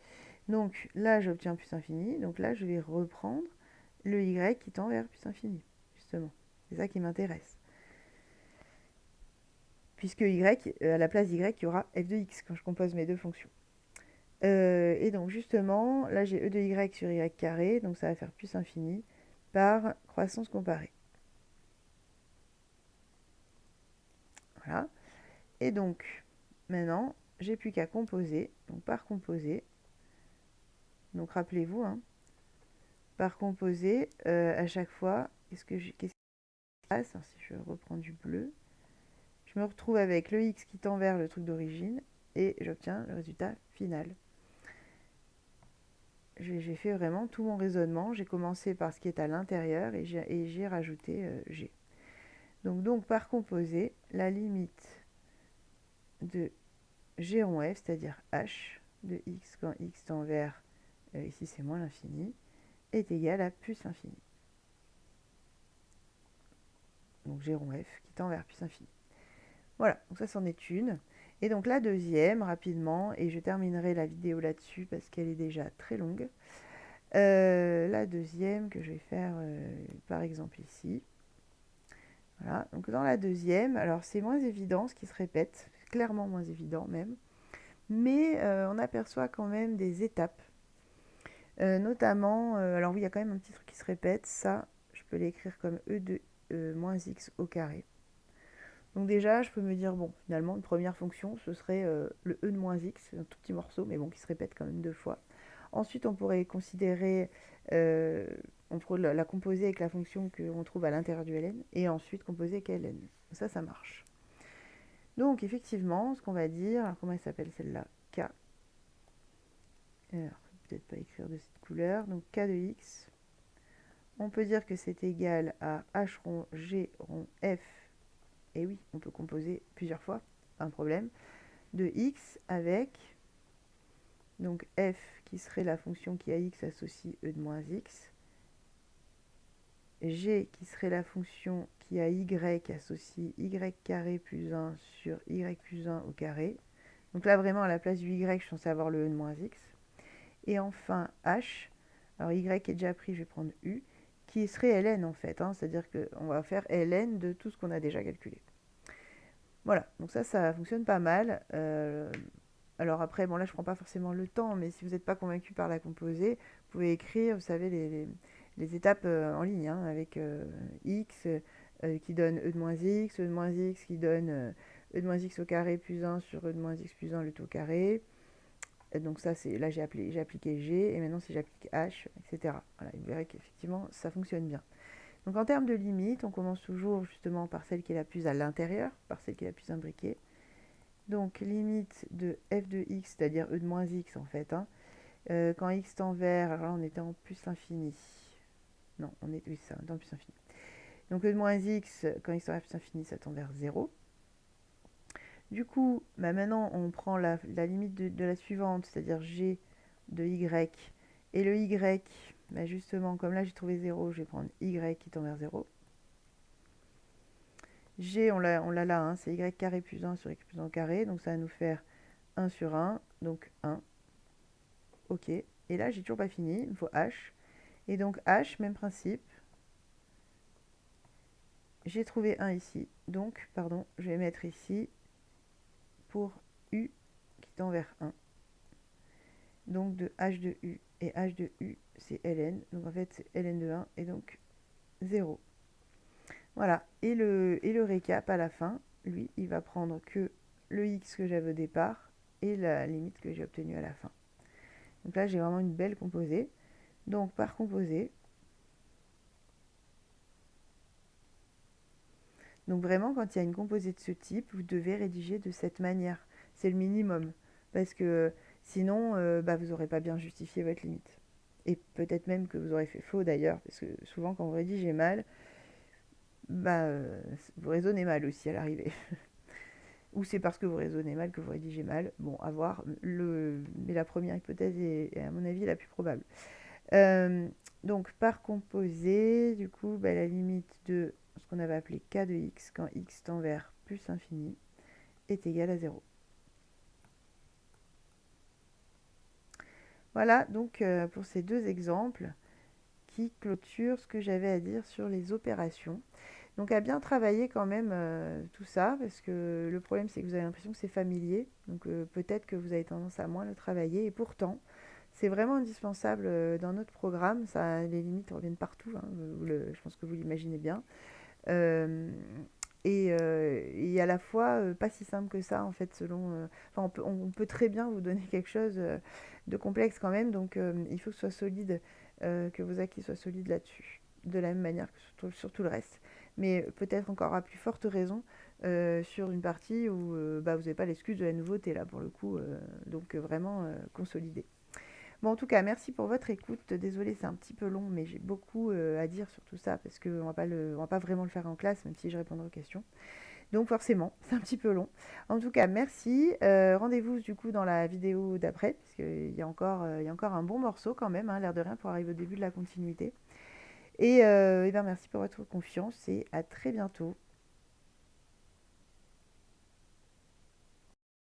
A: Donc là j'obtiens plus infini, donc là je vais reprendre le y qui tend vers plus infini, justement. C'est ça qui m'intéresse. Puisque y, à la place d'y, il y aura f de x quand je compose mes deux fonctions. Et donc justement, là j'ai e de y sur y carré, donc ça va faire plus infini par croissance comparée. Voilà. Et donc, maintenant, j'ai plus qu'à composer. Donc par composer, donc rappelez-vous, hein, par composer, à chaque fois, qu'est-ce qui se passe? Alors, si je reprends du bleu, je me retrouve avec le x qui tend vers le truc d'origine et j'obtiens le résultat final. J'ai fait vraiment tout mon raisonnement. J'ai commencé par ce qui est à l'intérieur et j'ai rajouté g. Donc, par composer, la limite de g rond f, c'est-à-dire h de x quand x tend vers, ici c'est moins l'infini, est égal à plus l'infini. Donc g rond f qui tend vers plus infini. Voilà, donc ça c'en est une. Et donc la deuxième, rapidement, et je terminerai la vidéo là-dessus parce qu'elle est déjà très longue. La deuxième que je vais faire par exemple ici. Voilà, donc dans la deuxième, alors c'est moins évident ce qui se répète, clairement moins évident même, mais on aperçoit quand même des étapes. Notamment, alors oui, il y a quand même un petit truc qui se répète, ça, je peux l'écrire comme e de moins x au carré. Donc déjà, je peux me dire, bon, finalement, une première fonction, ce serait le e de moins x, un tout petit morceau, mais bon, qui se répète quand même deux fois. Ensuite, on pourrait considérer, on pourrait la composer avec la fonction qu'on trouve à l'intérieur du ln, et ensuite composer avec ln. Ça marche. Donc, effectivement, ce qu'on va dire, alors comment elle s'appelle celle-là? K. Alors, peut-être pas écrire de cette couleur. Donc, K de x. On peut dire que c'est égal à h rond g rond f. Et oui, on peut composer plusieurs fois, pas un problème. De x avec, donc f qui serait la fonction qui a x associe e de moins x. G qui serait la fonction qui a y associe y carré plus 1 sur y plus 1 au carré. Donc là, vraiment, à la place du y, je suis censée avoir le e de moins x. Et enfin, h, alors y est déjà pris, je vais prendre u, qui serait ln en fait, hein, c'est-à-dire qu'on va faire ln de tout ce qu'on a déjà calculé. Voilà, donc ça fonctionne pas mal. Alors après, bon là je prends pas forcément le temps, mais si vous n'êtes pas convaincu par la composée, vous pouvez écrire, vous savez, les étapes en ligne, hein, avec x qui donne e de moins x, e de moins x qui donne e de moins x au carré plus 1 sur e de moins x plus 1 le tout carré. Et donc ça, c'est là j'ai appliqué g, et maintenant si j'applique h, etc. Voilà, vous verrez qu'effectivement ça fonctionne bien. Donc en termes de limite, on commence toujours justement par celle qui est la plus à l'intérieur, par celle qui est la plus imbriquée. Donc limite de f de x, c'est-à-dire e de moins x en fait, hein, quand x tend vers, alors là on était en plus l'infini. Non, oui c'est ça, on est en plus infini. Donc e de moins x, quand x tend vers plus infini, ça tend vers 0. Du coup, bah maintenant on prend la limite de la suivante, c'est-à-dire g de y. Et le y, bah justement, comme là j'ai trouvé 0, je vais prendre y qui tend vers 0. G, on l'a là, hein, c'est y carré plus 1 sur y plus 1 au carré, donc ça va nous faire 1 sur 1, donc 1. OK. Et là, j'ai toujours pas fini, il me faut H. Et donc H, même principe. J'ai trouvé 1 ici, donc, pardon, je vais mettre ici pour U qui tend vers 1. Donc de H de U et H de U, c'est Ln. Donc en fait, c'est Ln de 1 et donc 0. Voilà. Et le récap à la fin, lui, il va prendre que le x que j'avais au départ et la limite que j'ai obtenue à la fin. Donc là, j'ai vraiment une belle composée. Donc par composée, donc vraiment, quand il y a une composée de ce type, vous devez rédiger de cette manière. C'est le minimum. Parce que sinon, bah, vous n'aurez pas bien justifié votre limite. Et peut-être même que vous aurez fait faux d'ailleurs, parce que souvent quand vous rédigez mal, bah, vous raisonnez mal aussi à l'arrivée. Ou c'est parce que vous raisonnez mal que vous rédigez mal. Bon, à voir. Mais la première hypothèse est à mon avis la plus probable. Euh, donc par composé, du coup, bah, la limite de ce qu'on avait appelé k de x, quand x tend vers plus infini, est égale à 0. Voilà donc pour ces deux exemples qui clôturent ce que j'avais à dire sur les opérations. Donc à bien travailler quand même tout ça, parce que le problème c'est que vous avez l'impression que c'est familier, donc peut-être que vous avez tendance à moins le travailler, et pourtant c'est vraiment indispensable dans notre programme. Ça, les limites reviennent partout, hein, je pense que vous l'imaginez bien. Euh, et à la fois pas si simple que ça en fait selon enfin on peut très bien vous donner quelque chose de complexe quand même, donc il faut que ce soit solide, que vos acquis soient solides là-dessus, de la même manière que sur tout le reste, mais peut-être encore à plus forte raison sur une partie où bah, vous n'avez pas l'excuse de la nouveauté là pour le coup, donc vraiment consolider. Bon, en tout cas, merci pour votre écoute. Désolée, c'est un petit peu long, mais j'ai beaucoup à dire sur tout ça parce qu'on on va pas vraiment le faire en classe, même si je répondrai aux questions. Donc forcément, c'est un petit peu long. En tout cas, merci. Rendez-vous du coup dans la vidéo d'après, parce il y a encore un bon morceau quand même, hein, l'air de rien, pour arriver au début de la continuité. Et bien merci pour votre confiance et à très bientôt.